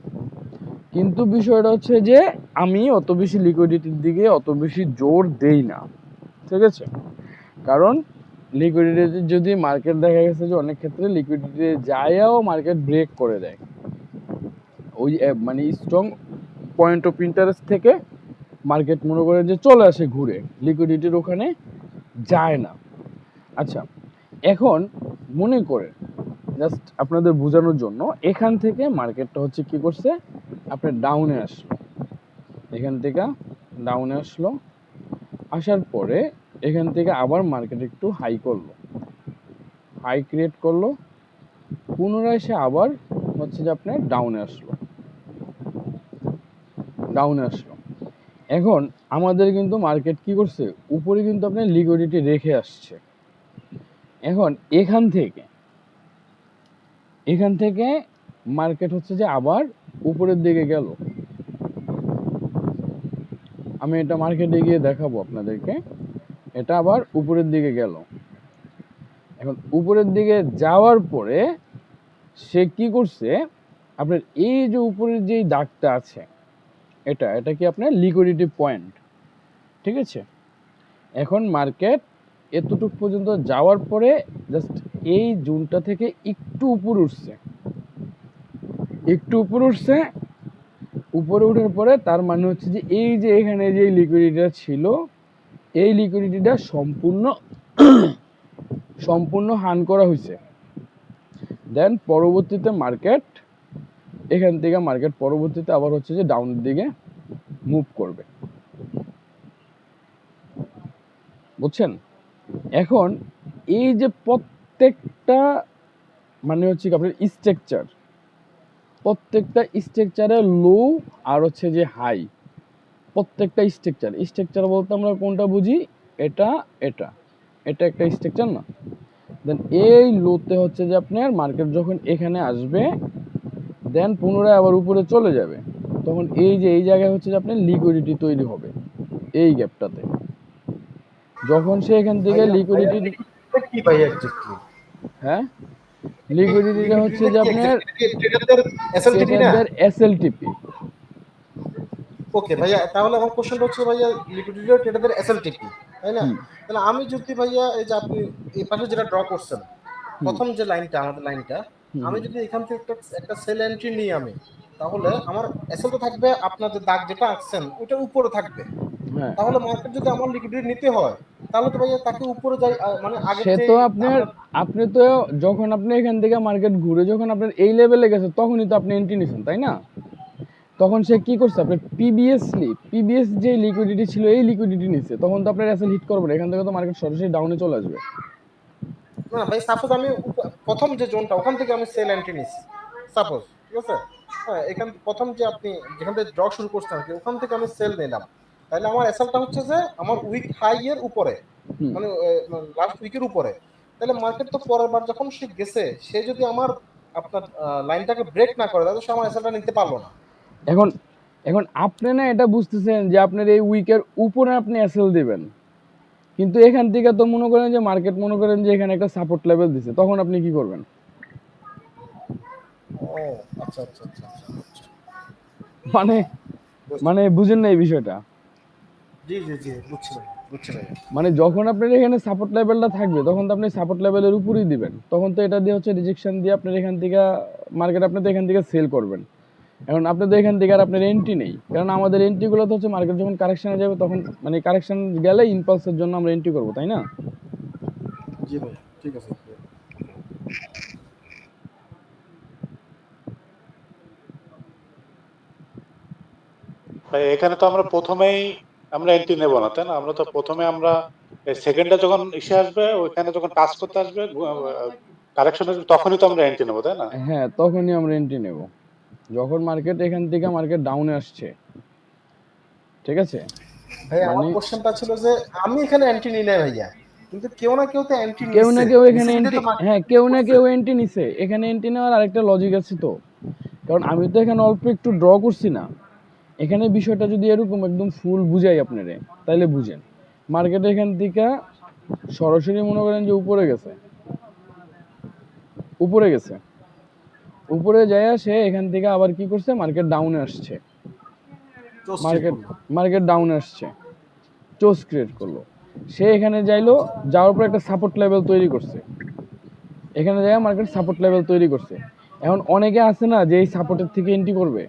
কিন্তু বিষয়টা হচ্ছে যে আমি অত বেশি লিকুইডিটির দিকে অত বেশি জোর দেই না, ঠিক আছে। কারণ লিকুইডিটি যদি মার্কেট দেখা গেছে যে অনেক ক্ষেত্রে লিকুইডিটি যায়ও মার্কেট ব্রেক করে দেয়, ওই মানে স্ট্রং পয়েন্ট অফ ইন্টারেস্ট থেকে মার্কেট মনে করে যে চলে আসে ঘুরে, লিকুইডিটির ওখানে যায় না। আচ্ছা, এখন মনে করে জাস্ট আপনাদের বোঝানোর জন্য এখান থেকে মার্কেটটা হচ্ছে কি করছে আপনার ডাউনে আসলো, এখান থেকে ডাউনে আসলো, আসার পরে এখান থেকে আবার মার্কেট একটু হাই করলো, হাই ক্রিয়েট করলো, পুনরায় সে আবার হচ্ছে যে আপনার ডাউনে আসলো। এখন আমাদের কিন্তু মার্কেট কি করছে উপরে কিন্তু আপনার লিকুইডিটি রেখে আসছে। এখন এখান থেকে মার্কেট হচ্ছে যে আবার উপরের দিকে গেল, আমি এটা মার্কেটে গিয়ে দেখাবো আপনাদেরকে, এটা আবার উপরের দিকে গেল। এখন উপরের দিকে যাওয়ার পরে সে কি করছে আপনার এই যে উপরের যে দাগটা আছে এটা কি আপনার লিকুইডিটি পয়েন্ট, ঠিক আছে। এখন মার্কেট এতটুকু পর্যন্ত যাওয়ার পরে জাস্ট এই জোনটা থেকে একটু উপরে উঠছে, উপরে ওঠার পরে তার মানে হচ্ছে যে এই যে এখানে যে লিকুইডিটিটা ছিল এই লিকুইডিটিটা সম্পূর্ণ হান করা হয়েছে। দেন পরবর্তীতে মার্কেট এখান থেকে পরবর্তীতে আবার হচ্ছে যে ডাউনের দিকে মুভ করবে, বুঝছেন। এখন এই যে প্রত্যেকটা মানে হচ্ছে কি আপনার প্রত্যেকটা স্ট্রাকচারের লো আর হচ্ছে যে হাই, প্রত্যেকটা স্ট্রাকচার বলতে আমরা কোনটা বুঝি, এটা একটা স্ট্রাকচার না। দেন এই লোতে হচ্ছে যে আপনার মার্কেট যখন এখানে আসবে দেন পুনরায় আবার উপরে চলে যাবে, তখন এই যে এই জায়গায় হচ্ছে যে আপনার লিকুইডিটি তৈরি হবে এই গ্যাপটাতে। যখন সে এখান থেকে লিকুইডিটি কি ভাই এক্স্যাক্টলি, হ্যাঁ লিকুইডিটিটা হচ্ছে যে আপনার ট্রেডারদের এসএলটিপি না? এসএলটিপি। ওকে ভাইয়া, তাহলে আমার কোশ্চেনটা হচ্ছে ভাইয়া লিকুইডিটি ট্রেডারদের এসএলটিপি, তাই না? তাহলে আমি যদি ভাইয়া এই যে আপনি এই পাশে যেটা ড্র করছেন প্রথম যে লাইনটা আমাদের লাইনটা, আমি যদি এখান থেকে একটা সেল এন্ট্রি নিই আমি, তাহলে আমার এসএল তো থাকবে, আপনার যে দাগ যেটা আঁকছেন ওটার উপরে থাকবে। হ্যাঁ, তাহলে মার্কেট যদি আমার লিকুইডিটি নিতে হয়, তাহলে তো ভাইয়া তাকে উপরে যাই মানে আগের সে যে তো আপনার, আমরা আপনি তো যখন আপনি এখান থেকে মার্কেট ঘুরে যখন আপনার এই লেভেলে গেছে তখনই তো আপনি এন্ট্রি নিছেন, তাই না? তখন সে কি করছে, আপনার পিবিএস যে লিকুইডিটি ছিল এই লিকুইডিটি নিচ্ছে, তখন তো আপনার এসএল হিট করবে না, এখান থেকে তো মার্কেট সরাসরি ডাউনে চলে আসবে। না ভাই, সাপোজ আমি প্রথম যে জোনটা ওখান থেকে আমি সেল এন্ট্রি নিচ্ছি, সাপোজ, ঠিক আছে? হ্যাঁ, এখান প্রথম যে আপনি যেখান থেকে ড্র শুরু করছেন আর কি, ওখান থেকে আমি সেল নিলাম, তাহলে আমার এসএলটা হচ্ছে যে আমার উইক হাই এর উপরে, হুম। মানে লাস্ট উইকের উপরে। তাহলে মার্কেট তো পরের বার যখন সে গেছে, সে যদি আমার আপনার লাইনটাকে ব্রেক না করে, তাহলে সে আমার এসএলটা নিতে পারলো না। এখন এখন আপনি না এটা বুঝতেছেন যে আপনার এই উইকের উপরে আপনি এসএল দিবেন, কিন্তু এখান থেকে তো মনে করেন যে মার্কেট মনে করেন যে এখানে একটা সাপোর্ট লেভেল দিছে, তখন আপনি কি করবেন? ও আচ্ছা আচ্ছা আচ্ছা আচ্ছা আচ্ছা। মানে বুঝছি। মানে বুঝেন না এই বিষয়টা? জি জি জি, বুঝছি ভাই, বুঝছি ভাই। মানে যখন আপনার এখানে সাপোর্ট লেভেলটা থাকবে তখন তো আপনি সাপোর্ট লেভেলের উপরেই দিবেন, তখন তো এটা দিয়ে হচ্ছে রিজেকশন দিয়ে আপনার এখান থেকে মার্কেট আপনি তো এখান থেকে সেল করবেন। এখন আপনি তো এখান থেকে আর আপনার এন্ট্রি নেই, কারণ আমাদের এন্ট্রিগুলো তো হচ্ছে মার্কেট যখন কারেকশনে যাবে তখন, মানে কারেকশন গেলে ইম্পালসের জন্য আমরা এন্ট্রি করবো, তাই না? জি ভাই, ঠিক আছে। ভাই এখানে তো আমরা প্রথমেই আমরা এন্ট্রি নেব না, তাই না? আমরা তো প্রথমে আমরা সেকেন্ডে যখন এসে আসবে, ওইখানে যখন টাচ করতে আসবে কারেকশন আসবে, তখনই তো আমরা এন্ট্রি নেবো, তাই না? হ্যাঁ, তখনই আমরা এন্ট্রি নেব, যখন মার্কেট এখান থেকে মার্কেট ডাউনে আসছে, ঠিক আছে? ভাই আমার মানে কোশ্চেনটা ছিল যে আমি এখানে এন্ট্রি নিই না ভাইয়া, কিন্তু কেউ না কেউ তো এন্ট্রি কেউ না নিছে, কেউ এখানে নিছে বিধায় এন্ট্রি, তো মার্কেট হ্যাঁ ঠিক কেউ না করছে। কেউ এন্ট্রি নিছে, এখানে এন্ট্রি নেওয়ার আরেকটা লজিক আছে তো, কারণ আমি তো এখানে অল্প একটু ড্র করছি না। এখানে বিষয়টা যদি এরকম একদম ফুল বুঝাই আপনারে, তাইলে বুঝেন মার্কেট এখান থেকে সরাসরি মনে করেন যে উপরে গেছে, উপরে যায় সে এখান থেকে আবার কি করছে, মার্কেট ডাউনে আসছে, চোস চেক মার্কেট করলো। মার্কেট ডাউনে আসছে, চোস ক্রিয়েট করলো, সে এখানে যাইলো, যাওয়ার পর একটা সাপোর্ট লেভেল তৈরি করছে, এখানে যায় মার্কেট সাপোর্ট লেভেল তৈরি করছে। এখন অনেকে আছে না যে এই সাপোর্টের থেকে এন্ট্রি করবে,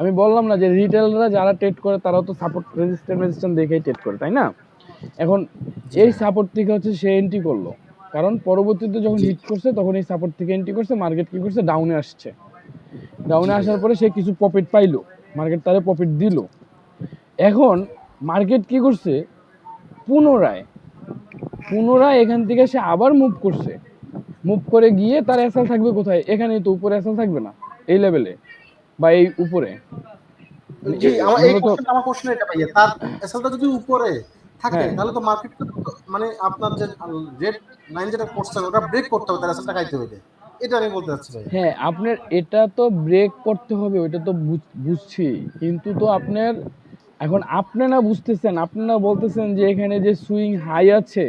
আমি বললাম না যে রিটেলরা যারা ট্রেড করে তারাও তো সাপোর্ট রেজিস্ট্যান্স দেখেই ট্রেড করে, তাই না? এখন জি এই ভাই। সাপোর্ট থেকে হচ্ছে সে এন্ট্রি করলো, কারণ পরবর্তীতে যখন জি হিট করছে তখন এই সাপোর্ট থেকে এন্ট্রি করছে, মার্কেট কি করছে, ডাউনে আসছে, জি ডাউনে ভাইয়া। আসার পরে সে কিছু প্রফিট পাইলো, মার্কেট তারে প্রফিট দিল। এখন মার্কেট কি করছে, পুনরায় পুনরায় এখান থেকে সে আবার মুভ করছে, মুভ করে গিয়ে তার এসএল থাকবে কোথায়, এখানেই তো উপরে এসএল থাকবে না, এই লেভেলে বা এই উপরে, মানে জি, আমার এই মূলত, কোশ্চেন এটা ভাইয়া, তার এসএলটা যদি উপরে থাকে, হ্যাঁ তাহলে তো মার্কেটকে মানে আপনার যে রেড লাইন যেটা করছেন ওটা ব্রেক করতে হবে, তার এসএলটা খাইতে হবে। এটা আমি বলতে চাচ্ছি ভাইয়া। হ্যাঁ আপনার এটা তো ব্রেক করতে হবে, ওইটা তো বুঝছি, কিন্তু তো আপনার, এখন আপনি না বুঝতেছেন, আপনি না বলতেছেন যে এখানে যে সুইং হাই আছে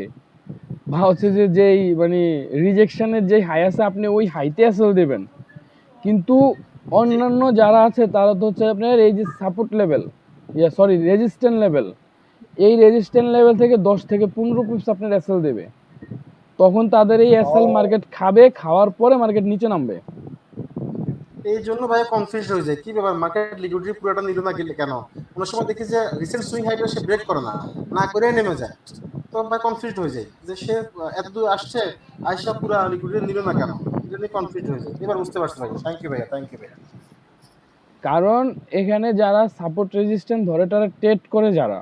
বা হচ্ছে যে যেই মানে রিজেকশনের যে হাই আছে আপনি ওই হাইতে এসএল দেবেন, কিন্তু অন্যান্য যারা আছে তারা তো হচ্ছে আপনার এই যে support level, sorry resistant level, এই রেজিস্ট্যান্ট লেভেল থেকে 10 থেকে 15 পিপস আপনার এসএল দেবে, তখন তাদের এই এসএল মার্কেট খাবে, খাওয়ার পরে মার্কেট নিচে নামবে। এই জন্য ভাই কনফিউজ হয়ে যায়, কি ব্যাপার মার্কেট লিকুইডিটি পুরোটা নিল না গেলে কেন? অনেক সময় দেখি যে রিসেন্ট সুইং হাইটা সে ব্রেক করে না, না করে নেমে যায়। তো ভাই কনফিউজ হয়ে যায় যে সে এত দূর আসছে, আয়সা পুরো লিকুইডিটি নিল না কেন? এটা নিয়ে কনফিউজ হয়ে যায়। এবার বুঝতে পারছি ভাই, থ্যাংক ইউ ভাইয়া, থ্যাংক ইউ ভাইয়া। কারণ এখানে যারা সাপোর্ট রেজিস্ট্যান্ট ধরে তারা ট্রেড করে, যারা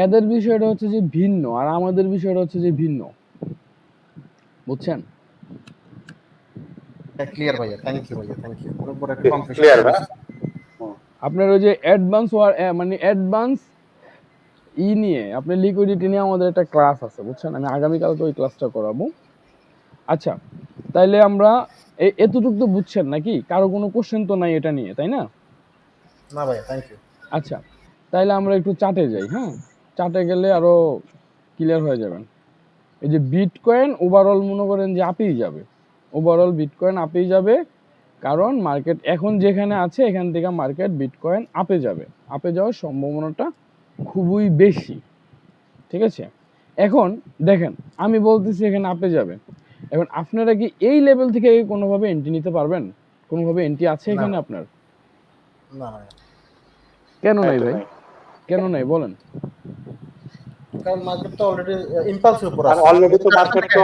এদের বিষয়টা হচ্ছে যে ভিন্ন, আর আমাদের বিষয়টা হচ্ছে যে ভিন্ন, বুঝছেন? ক্লিয়ার ভাইয়া, থ্যাংক ইউ ভাইয়া, থ্যাংক ইউ। ওর উপর একটা কনফিউশন ক্লিয়ার ছিল। ভাই। আপনার ওই যে অ্যাডভান্স মানে অ্যাডভান্স নিয়ে আপনি লিকুইডিটি নিয়ে আমাদের একটা ক্লাস আছে, বুঝছেন? আমি আগামীকালকে ওই ক্লাসটা করাবো। আচ্ছা, তাইলে আমরা এতটুকু তো বুঝছেন নাকি? কারো কোনো কোশ্চেন তো নাই এটা নিয়ে, তাই না? না ভাইয়া, থ্যাংক ইউ। আচ্ছা, তাইলে আমরা একটু চার্টে যাই, হ্যাঁ? চার্টে গেলে আরো ক্লিয়ার হয়ে যাবেন। এই যে বিটকয়েন ওভারঅল মনে করেন যে আপেই যাবে, ওভারঅল বিটকয়েন আপেই যাবে, কারণ মার্কেট এখন যেখানে আছে এখান থেকে মার্কেট বিটকয়েন আপে যাবে, আপে যাওয়ার সম্ভাবনাটা খুবই বেশি, ঠিক আছে? এখন দেখেন আমি বলতেছি এখানে আপে যাবে, এখন আপনারা কি এই লেভেল থেকে কোনোভাবে এন্ট্রি নিতে পারবেন? কোনোভাবে এন্ট্রি আছে না। এখানে আপনার? না ভাই, কেন নাই এটা ভাই? নাই। কেন নাই বলেন? কারণ মার্কেট তো অলরেডি ইম্পালসের উপর আর আছে। অলরেডি তো মার্কেট তো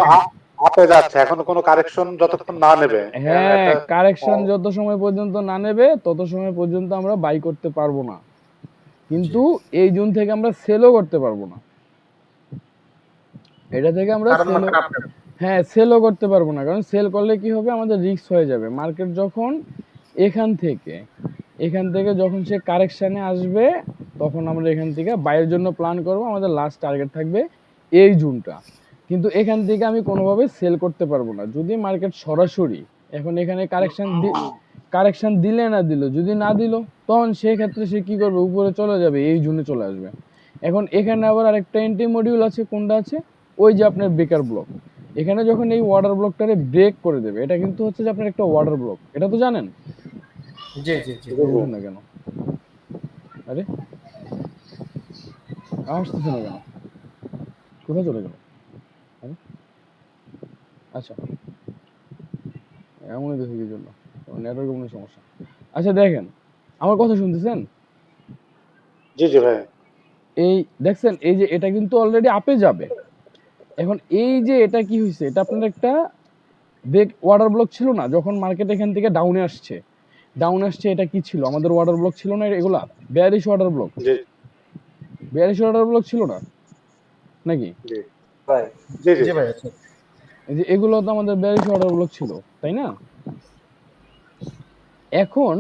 আপে যাচ্ছে, এখনো কোনো কারেকশন যতক্ষণ না নেবে হ্যাঁ, একটা কারেকশন যত সময় পর্যন্ত না নেবে তত সময় পর্যন্ত আমরা বাই করতে পারবো না, কিন্তু এই জুন থেকে আমরা সেলও করতে পারবো না। এটা থেকে আমরা কারণ সেলও, মার্কেট আপডেট। হ্যাঁ সেলও করতে পারবো না, কারণ সেল করলে কি হবে, আমাদের রিস্ক হয়ে যাবে। মার্কেট যখন এখান থেকে যখন সে কারেকশানে আসবে তখন আমরা এখান থেকে বাইয়ের জন্য প্ল্যান করব, আমাদের লাস্ট টার্গেট থাকবে এই জুনটা। কিন্তু এখান থেকে আমি কোনোভাবে সেল করতে পারবো না যদি মার্কেট সরাসরি এখন এখানে কারেকশন দিলে না দিল, যদি না দিল তখন সেক্ষেত্রে সে কি করবে, উপরে চলে যাবে, এই জুনে চলে আসবে। এখন এখানে আবার আরেকটা এন্ট্রি মডিউল আছে, কোনটা আছে, ওই যে আপনার ব্রেকার ব্লক। এখানে যখন এই ওয়াটার ব্লকটারে ব্রেক করে দেবে, এটা কিন্তু হচ্ছে যে আপনার একটা ওয়াটার ব্লক, এটা তো জানেন। জি জি জি। বুঝুন না কেন? আরে আসতেছে না কেন? কোথায় চলে গেল? আরে আচ্ছা, এমনই দেখি কি জন্য, নেটওয়ার্কের কোনো সমস্যা। আচ্ছা দেখেন, আমার কথা শুনতেছেন? জি জি ভাই। এই দেখছেন, এই যে এটা কিন্তু অলরেডি আপে যাবে। এখন এই যে এটা কি হয়েছে, এটা আপনার একটা ব্রেক ওয়াটার ব্লক ছিল না, যখন মার্কেট এখান থেকে ডাউনে আসছে, এটা কি ছিল, আমাদের ওয়াটার ব্লক ছিল না এগুলা, বেয়ারিশ ওয়াটার ব্লক, জি বেয়ারিশ ওয়াটার ব্লক ছিল না নাকি? জি ভাই জি জি জি ভাই আছে। এই যে এগুলো তো আমাদের বেয়ারিশ ওয়াটার ব্লক ছিল, তাই না? এখন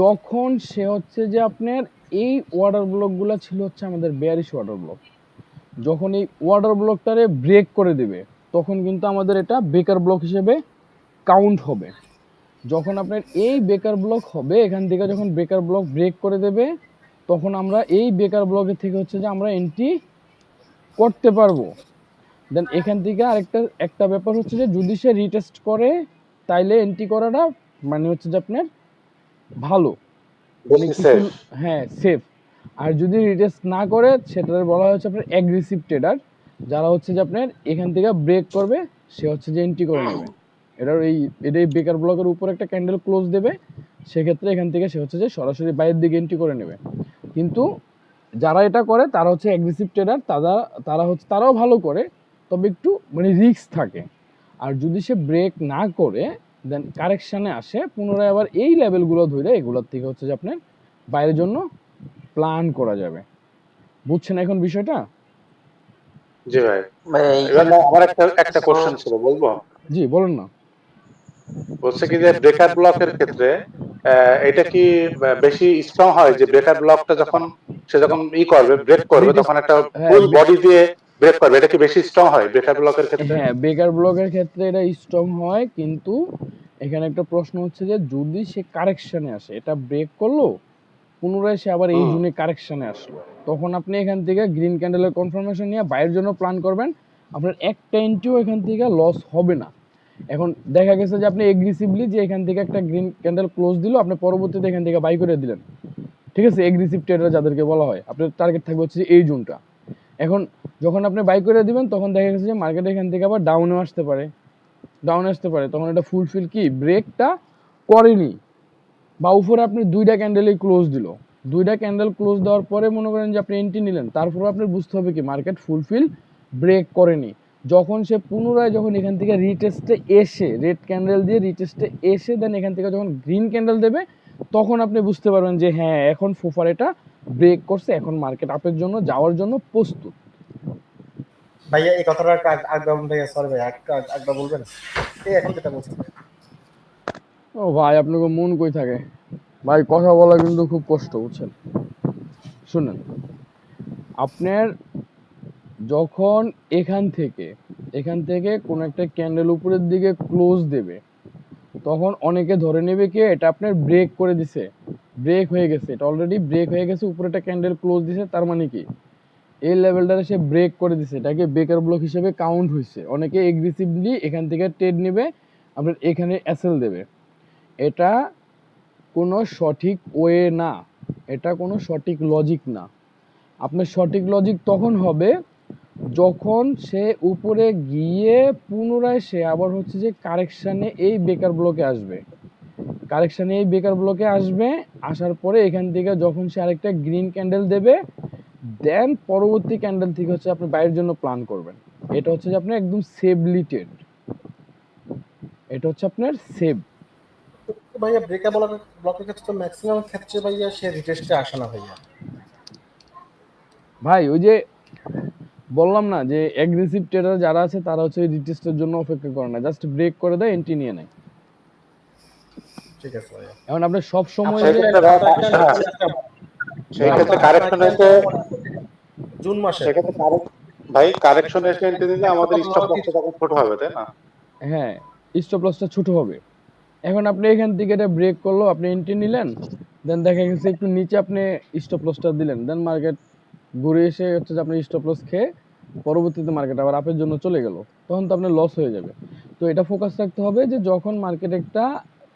যখন সে হচ্ছে যে আপনার এই ওয়াটার ব্লকগুলো ছিল হচ্ছে আমাদের বেয়ারিশ ওয়াটার ব্লক, যখন এই ওয়াটার ব্লকটারে ব্রেক করে দেবে তখন কিন্তু আমাদের এটা বেকার ব্লক হিসেবে কাউন্ট হবে। যখন আপনার এই বেকার ব্লক হবে, এখান থেকে যখন বেকার ব্লক ব্রেক করে দেবে তখন আমরা এই বেকার ব্লকের থেকে হচ্ছে যে আমরা এন্ট্রি করতে পারবো। দেন এখান থেকে একটা ব্যাপার হচ্ছে যে যদি সে রিটেস্ট করে তাইলে এন্ট্রি করাটা মানে হচ্ছে যে আপনার ভালো, মানে বেশি কিছু, সেফ। হ্যাঁ সেফ। আর যদি রিটেস্ট না করে সেটা বলা হচ্ছে আপনার অ্যাগ্রেসিভ ট্রেডার, যারা হচ্ছে যে আপনার এখান থেকে ব্রেক করবে সে হচ্ছে যে এন্ট্রি করে নেবে। এটাই বেকার ব্লকের উপর একটা ক্যান্ডেল ক্লোজ দেবে, সেক্ষেত্রে এখান থেকে সে হচ্ছে যে সরাসরি বাইরের দিকে এন্ট্রি করে নেবে। কিন্তু যারা এটা করে তারা হচ্ছে অ্যাগ্রেসিভ ট্রেডার, তারাও ভালো করে, তবে একটু মানে রিস্ক থাকে। আর যদি সে ব্রেক না করে দেন কারেকশানে আসে, পুনরায় আবার এই লেভেলগুলো ধরে এগুলোর থেকে হচ্ছে যে আপনার বাইরের জন্য প্ল্যান করা যাবে। বুঝছেন এখন বিষয়টা? জি ভাই। ভাই এবার এইখানে আমার একটা একটা কোশ্চেন ছিল, বলবো? জি বলেন না। বলছে কি যে ব্রেকার ব্লকের ক্ষেত্রে এটা কি বেশি স্ট্রং হয়, যে ব্রেকার ব্লকটা যখন সে যখন করবে, ব্রেক করবে, Retest, তখন একটা হ্যাঁ ফুল বডি দিয়ে ব্রেক করবে, এটা কি বেশি স্ট্রং হয় ব্রেকার ব্লকের ক্ষেত্রে? হ্যাঁ বেকার ব্লকের ক্ষেত্রে এটা স্ট্রং হয়, কিন্তু এখানে একটা প্রশ্ন হচ্ছে যে যদি সে কারেকশানে আসে, এটা ব্রেক করলো, পুনরায় সে আবার এই হুম। জুনে কারেকশানে আসলো, তখন আপনি এখান থেকে গ্রিন ক্যান্ডেলের কনফার্মেশন নিয়ে বাইরের জন্য প্ল্যান করবেন, আপনার একটা এন্ট্রিও এখান থেকে লস হবে না। এখন দেখা গেছে যে আপনি এগ্রেসিভলি যে এখান থেকে একটা গ্রিন ক্যান্ডেল ক্লোজ দিল, আপনি পরবর্তীতে এখান থেকে বাই করে দিলেন, ঠিক আছে, এগ্রেসিভ ট্রেডার যাদেরকে বলা হয়, আপনার টার্গেট থাকবে হচ্ছে এই জোনটা। এখন যখন আপনি বাই করে দিবেন তখন দেখা গেছে যে মার্কেট এখান থেকে আবার ডাউনে আসতে পারে, তখন এটা ফুলফিল কি ব্রেকটা করেনি, বা উপরে আপনি দুইটা ক্যান্ডেলই ক্লোজ দিল, দুইটা ক্যান্ডেল ক্লোজ দেওয়ার পরে মনে করেন যে আপনি এন্ট্রি নিলেন, তারপরে আপনার বুঝতে হবে কি মার্কেট ফুলফিল ব্রেক করেনি। যখন সে পুনরায় যখন এখান থেকে রিটেস্টে এসে রেড ক্যান্ডেল দিয়ে রিটেস্টে এসে দেন এখান থেকে যখন গ্রিন ক্যান্ডেল দেবে, তখন আপনি বুঝতে পারবেন যে হ্যাঁ এখন ফুফার এটা ব্রেক করছে, এখন মার্কেট আপের জন্য যাওয়ার জন্য প্রস্তুত। ভাইয়া এই কথাটা একবার ভাইয়া, সরি ভাই, একবার বলবেন? এই এখন যেটা বলছেন। ও ভাই আপনাকে মন কই থাকে ভাই, কথা বলা কিন্তু খুব কষ্ট, বুঝছেন? শুনেন, আপনার যখন এখান থেকে কোন একটা ক্যান্ডেল উপরের দিকে ক্লোজ দেবে, তখন অনেকে ধরে নেবে কি এটা আপনার ব্রেক করে দিছে, ব্রেক হয়ে গেছে, এটা অলরেডি ব্রেক হয়ে গেছে, উপরে একটা ক্যান্ডেল ক্লোজ দিছে, তার মানে কি এই লেভেলটারে সে ব্রেক করে দিছে, এটাকে বেকার ব্লক হিসেবে কাউন্ট হয়েছে। অনেকে এগ্রেসিভলি এখান থেকে ট্রেড নেবে, আপনার এখানে এসএল দেবে। এটা কোনো সঠিক ওয়ে না, এটা কোনো সঠিক লজিক না। আপনার সঠিক লজিক তখন হবে যখন সে উপরে গিয়ে পুনরায় সে আবার হচ্ছে যে কারেকশানে এই বেকার ব্লকে আসবে, কারেকশানে এই বেকার ব্লকে আসবে, আসার পরে এখান থেকে যখন সে আরেকটা গ্রিন ক্যান্ডেল দেবে, দেন পরবর্তী ক্যান্ডেল থেকে হচ্ছে আপনি বাইরের জন্য প্ল্যান করবেন। এটা হচ্ছে যে আপনার একদম সেভলি ট্রেড, এটা হচ্ছে আপনার সেভ। ভাইয়া ব্রেকআপ ব্লকের ক্ষেত্রে তো ম্যাক্সিমাম ক্ষেত্রে ভাইয়া সে রিটেস্টে আসে না ভাইয়া। ভাই ওই যে বললাম না যে অ্যাগ্রেসিভ ট্রেডার যারা আছে তারা হচ্ছে রিটেস্টের জন্য অপেক্ষা করে না, জাস্ট ব্রেক করে দেয়, এন্ট্রি নিয়ে নেয়। ঠিক আছে ভাইয়া। এখন আপনি সব সময় আচ্ছা, যে সেক্ষেত্রে সেই ক্ষেত্রে কারেকশন এসে জুন মাসে সেক্ষেত্রে ভাই কারেকশন এসে এন্ট্রি নিলে আমাদের স্টপ লসটা তখন ছোট হবে, তাই না? হ্যাঁ, স্টপ লসটা ছোট হবে। এখন আপনি এখান থেকে এটা ব্রেক করলো, আপনি এন্ট্রি নিলেন, দেন দেখা গেছে একটু নিচে আপনি স্টপ লসটা দিলেন, দেন মার্কেট ঘুরে এসে হচ্ছে যে আপনি স্টপ লস খেয়ে পরবর্তীতে মার্কেট আবার আপের জন্য চলে গেল, তখন তো আপনার লস হয়ে যাবে। তো এটা ফোকাস রাখতে হবে যে যখন মার্কেট একটা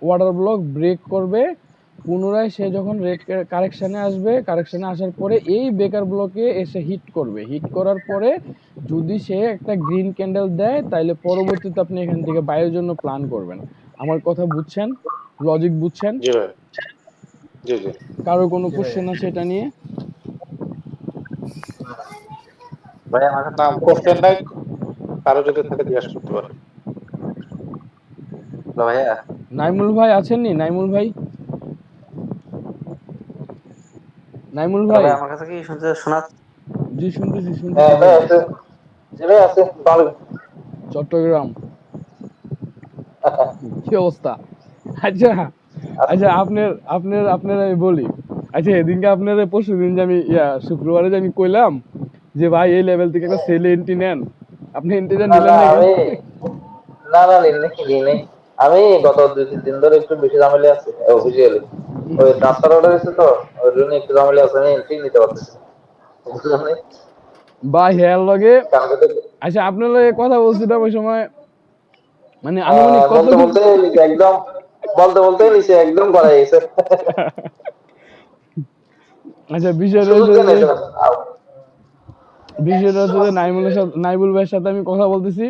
ওয়াটার ব্লক ব্রেক করবে, পুনরায় সে যখন রেড কারেকশানে আসবে, কারেকশানে আসার পরে এই বেকার ব্লকে এসে হিট করবে, হিট করার পরে যদি সে একটা গ্রিন ক্যান্ডেল দেয় তাহলে পরবর্তীতে আপনি এখান থেকে বাইরের জন্য প্ল্যান করবেন। আমার কথা বুঝছেন? লজিক বুঝছেন? জি ভাই, জি জি। কারো কোনো কোশ্চেন আছে এটা নিয়ে? ভাই আমার কাছে না কোশ্চেন নাই, কারো যদি থাকে জিজ্ঞাসা করতে পারে। হ্যালো ভাইয়া। নাইমুল ভাই আছেননি? নাইমুল ভাই, নাইমুল হ্যালো ভাই। ভাই, আমার কাছে কি শোনা? জি শুনতেছি, হ্যাঁ শুনতেছি ভাই বলেন। আছে, জি ভাই আছে, ভালো। চট্টগ্রাম, কি অবস্থা? আচ্ছা, আচ্ছা আপনার আপনার আপনার আমি বলি, আচ্ছা এদিনকে আপনার পরশু দিন যে আমি শুক্রবারে যে আমি কইলাম যে ভাই এই লেভেল থেকে একটা সেল এন্ট্রি নেন, আপনি এন্ট্রিটা না নিলেন না না কেন? আমি, না না নিই আমি গত 2-3 দিন ধরে একটু বেশি ঝামেলা আছে অফিসিয়ালি। ওই ট্রান্সফার অর্ডার হয়েছে তো, ওই জন্য একটু ঝামেলা আছে, আমি এন্ট্রি নিতে পারতেছি না, বুঝলেন? বা হেয়ার লগে, কালকে থেকে আচ্ছা আপনার লগে কথা বলছিলাম ওই সময়, মানে আনুমানিক বলতে কতদিন? বলতে নিচে একদম, বলতে বলতে নিচে একদম করা গেছে। আচ্ছা বিষয়টা সুযোগ হচ্ছে দেন যে, এটা। বিষয়টা হচ্ছে যে নাইমুলের সাথে, নাইমুল ভাইয়ের সাথে আমি কথা বলতেছি,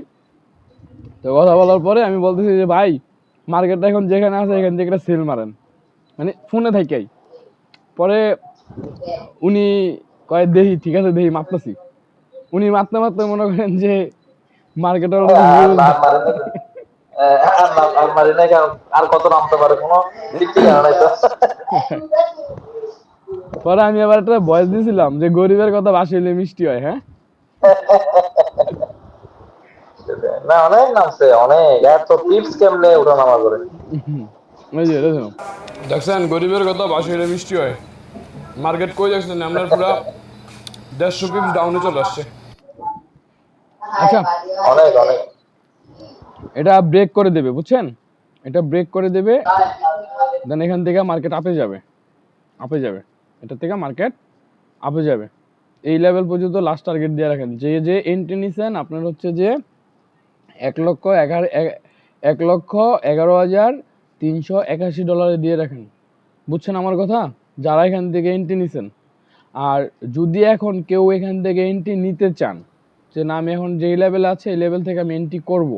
তো কথা বলার পরে আমি বলতেছি যে ভাই মার্কেটটা এখন যেখানে আছে এখান থেকে একটা সেল মারেন, মানে ফোনে থাকাই। পরে উনি কয় দেখি, ঠিক আছে দেখি মাপতেছি। উনি মারতে মারতে মনে করেন যে মার্কেট অলরেডি ঘুরে আর আর মারি নাই, আর মারি নাই, কারণ আর কত নামতে পারে কোনো ঠিক ঠিকানা নাই তো। পরে আমি আবার একটা ভয়েস দিয়েছিলাম যে গরিবের কথা বাসাইলে মিষ্টি হয়। হ্যাঁ, না অনেক নামছে, অনেক, এত টিপস কেমনে উঠানামা করে। ওই যে দেখুন, দেখছেন গরিবের কথা বাসাইলে মিষ্টি হয়, মার্কেট কই দেখছেন আপনার পুরা 150 পিপস ডাউনে চলে আসছে। আচ্ছা, অনেক অনেক। এটা ব্রেক করে দেবে, বুঝছেন? এটা ব্রেক করে দেবে, দেন এখান থেকে মার্কেট আপে যাবে, আপে যাবে, এটা থেকে মার্কেট আপে যাবে। এই লেভেল পর্যন্ত লাস্ট টার্গেট দিয়ে রাখেন। যে যে এন্ট্রি নিছেন আপনার হচ্ছে যে 1,11,381 ডলারে দিয়ে রাখেন, বুঝছেন আমার কথা? যারা এখান থেকে এন্ট্রি নিছেন। আর যদি এখন কেউ এখান থেকে এন্ট্রি নিতে চান যে না আমি এখন যেই লেভেল আছে এই লেভেল থেকে আমি এন্ট্রি করব,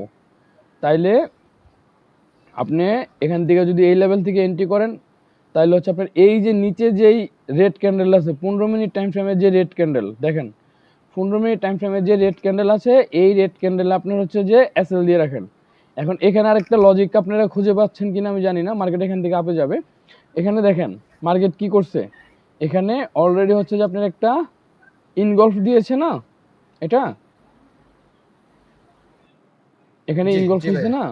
তাইলে আপনি এখান থেকে যদি এই লেভেল থেকে এন্ট্রি করেন তাহলে হচ্ছে আপনার এই যে নিচে যেই রেড ক্যান্ডেল আছে 15 মিনিট টাইম ফ্রেমের যে রেড ক্যান্ডেল দেখেন, 15 মিনিট টাইম ফ্রেমের যে রেড ক্যান্ডেল আছে এই রেড ক্যান্ডেল আপনার হচ্ছে যে এসএল দিয়ে রাখেন। এখন এখানে আরেকটা লজিক আপনারা খুঁজে পাচ্ছেন কিনা আমি জানি না, মার্কেট এখান থেকে আপে যাবে। এখানে দেখেন মার্কেট কি করছে, এখানে অলরেডি হচ্ছে যে আপনার একটা ইনগলফ দিয়েছে না, এটা এখানে জি ইনগলফ জি হয়েছে ভাইয়া। না,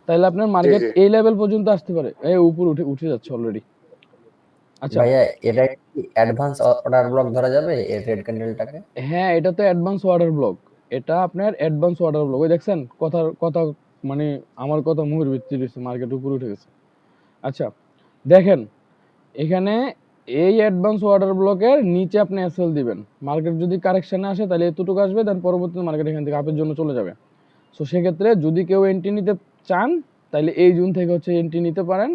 তাহলে আপনার জি মার্কেট জি। এই লেভেল পর্যন্ত আসতে পারে, এই উপর উঠে উঠে যাচ্ছে অলরেডি। আচ্ছা, ভাইয়া এটা কি অ্যাডভান্স অর্ডার ব্লক ধরা যাবে এই রেড ক্যান্ডেলটাকে? হ্যাঁ এটা তো অ্যাডভান্স ওয়াটার ব্লক, এটা আপনার অ্যাডভান্স ওয়াটার ব্লক। ওই দেখছেন কথার কথা, মানে আমার কথা মুখের ভিত্তি রয়েছে, মার্কেট উপরে উঠে গেছে। আচ্ছা দেখেন এখানে এই অ্যাডভান্স ওয়াটার ব্লকের নিচে আপনি এসএল দিবেন, মার্কেট যদি কারেকশনে আসে তাহলে এতটুকু আসবে, দেন পরবর্তীতে মার্কেট এখান থেকে আপের জন্য চলে যাবে। সো সেক্ষেত্রে যদি কেউ এন্ট্রি নিতে চান তাহলে এই জুন থেকে হচ্ছে এন্ট্রি নিতে পারেন,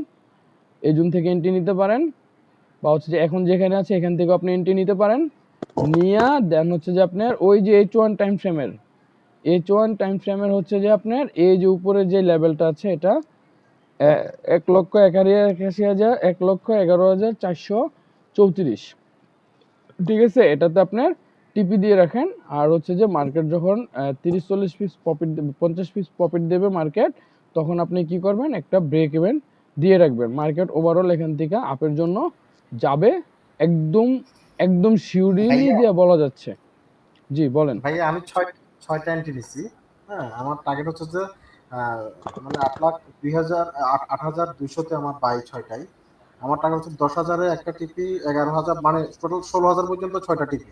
এই জুন থেকে এন্ট্রি নিতে পারেন, বা হচ্ছে যে এখন যেখানে আছে এখান থেকে আপনি এন্ট্রি নিতে পারেন। নিয়া দেন হচ্ছে যে আপনার ওই যে H1 টাইম ফ্রেমের হচ্ছে যে আপনার এই যে উপরে যে লেভেলটা আছে এটা 1,81,434, ঠিক আছে? এটাতে আপনার টিপি দিয়ে রাখেন। আর হচ্ছে যে মার্কেট যখন 30-40 পিস প্রফিট দেবে, 50 পিস প্রফিট দেবে মার্কেট, তখন আপনি কি করবেন, একটা ব্রেক ইভেন দিয়ে রাখবেন। মার্কেট ওভারঅল এখান থেকে আপের জন্য যাবে, একদম একদম শিওরলি ভাইয়া দিয়ে বলা যাচ্ছে। জি বলেন। ভাইয়া আমি ছয়টা এন্ট্রি নিছি। হ্যাঁ, আমার টার্গেট হচ্ছে যে আহ, মানে 8,02,200 তে আমার বাই ছয়টাই। আমার টার্গেট হচ্ছে 10,000-এ একটা টিপি, 11,000 মানে টোটাল 16,000 পর্যন্ত ছয়টা টিপি।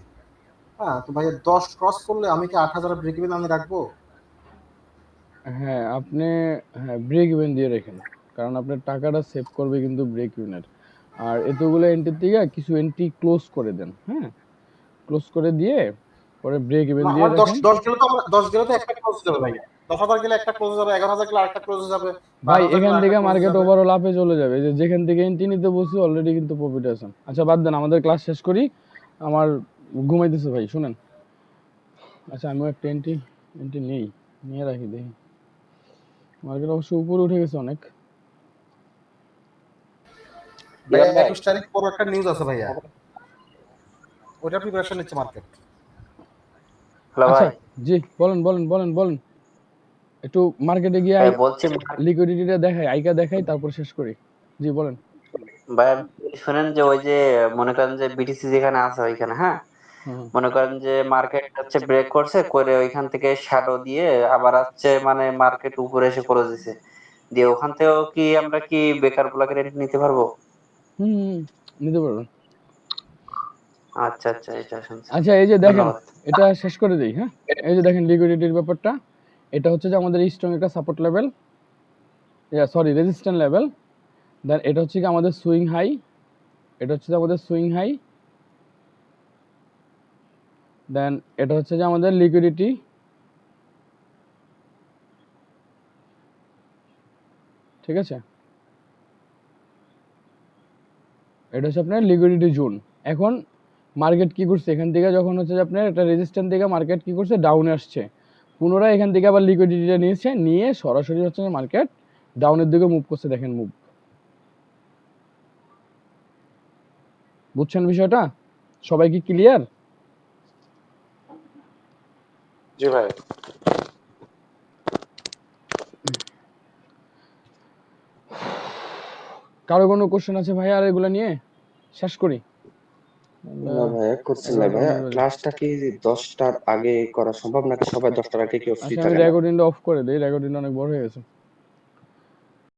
হ্যাঁ, তো ভাইয়া 10 ক্রস করলে আমি কি 8,000 ব্রেক ইভেন আমি রাখবো? হ্যাঁ আপনি, হ্যাঁ ব্রেক ইভেন দিয়ে রাখেন, কারণ আপনার টাকাটা সেভ করবে কিন্তু ব্রেক ইভেনের। আর এতগুলো এন্ট্রির থেকে কিছু এন্ট্রি ক্লোজ করে দেন, হ্যাঁ ক্লোজ করে দিয়ে পরে ব্রেক ইভেন না, দিয়ে আমার দশ রাখেন। দশ গেলে তো 10 গেলে তো একটা ক্লোজ যাবে ভাইয়া। 10,000 গেলে একটা ক্লোজ যাবে, 11,000 গেলে আরেকটা ক্লোজ যাবে, ভাই 12,000 এখান গেলে থেকে আরেকটা ক্লোজ মার্কেট যাবে। ওভারঅল আপে চলে যাবে, যে যেখান থেকে এন্ট্রি নিতে বসি অলরেডি কিন্তু প্রফিট আছেন। আচ্ছা বাদ দেন, আমাদের ক্লাস শেষ করি, আমার ঘুমাইতেছে ভাই, শুনেন। আচ্ছা আমিও একটা এন্ট্রি এন্ট্রি নেই, নিয়ে রাখি দেখি। মার্কেট অবশ্য উপরে উঠে গেছে অনেক। ভাইয়া ইভান ভাই 21 তারিখ পর একটা নিউজ আছে ভাইয়া, ওইটা প্রিপারেশন নিচ্ছে মার্কেট। হ্যালো আচ্ছা ভাই। জি বলেন বলেন বলেন বলেন, একটু মার্কেটে গিয়ে ভাই বলছি লিকুইডিটিটা দেখাই, আইকা দেখাই, তারপর শেষ করি। জি বলেন। ভাই আমি বলি শুনেন যে ওই যে মনে করেন যে বিটিসি যেখানে আছে ওইখানে, হ্যাঁ, হুম মনে করেন যে মার্কেট হচ্ছে ব্রেক করছে, করে ওইখান থেকে শ্যাডো দিয়ে আবার হচ্ছে মানে মার্কেট উপরে এসে ক্লোজ দিছে, দিয়ে ওখান থেকেও কি আমরা কি বেকার ব্লকের এন্ট্রি নিতে পারবো? হুম হুম, নিতে পারবেন। আচ্ছা আচ্ছা, এটা শুনছি। আচ্ছা এই যে দেখেন, ধন্যবাদ। এটা শেষ করে দিই, হ্যাঁ। এই যে দেখেন লিকুইডিটির ব্যাপারটা, এটা হচ্ছে যে আমাদের স্ট্রং একটা support level, sorry resistant level. Then এটা হচ্ছে কি আমাদের সুইং হাই, এটা হচ্ছে যে আমাদের সুইং হাই। দেন এটা হচ্ছে যে আমাদের লিকুইডিটি, ঠিক আছে? এটা হচ্ছে আপনার লিকুইডিটি জোন। এখন মার্কেট কি করছে, এখান থেকে যখন হচ্ছে যে আপনার একটা রেজিস্ট্যান্ট থেকে মার্কেট কি করছে, ডাউনে আসছে, পুনরায় এখান থেকে আবার লিকুইডিটিটা নিয়েছে, নিয়ে সরাসরি হচ্ছে মার্কেট ডাউনের দিকে মুভ করছে। দেখেন মুভ, বুঝছেন বিষয়টা? সবাই কি ক্লিয়ার? জি ভাই। কারো কোনো কোশ্চেন আছে ভাই? আর এগুলা নিয়ে শেষ করি। না ভাইয়া করছেন না 11টা ভাইয়া, 19 বাজে। ক্লাসটা কি 10টার আগে করা সম্ভব নাকি সবাই 10টার আগে কেউ ফ্রি আচ্ছা আমি থাকে না? রেকর্ডিংটা অফ করে দিই, রেকর্ডিংটা অনেক বড় হয়ে গেছে।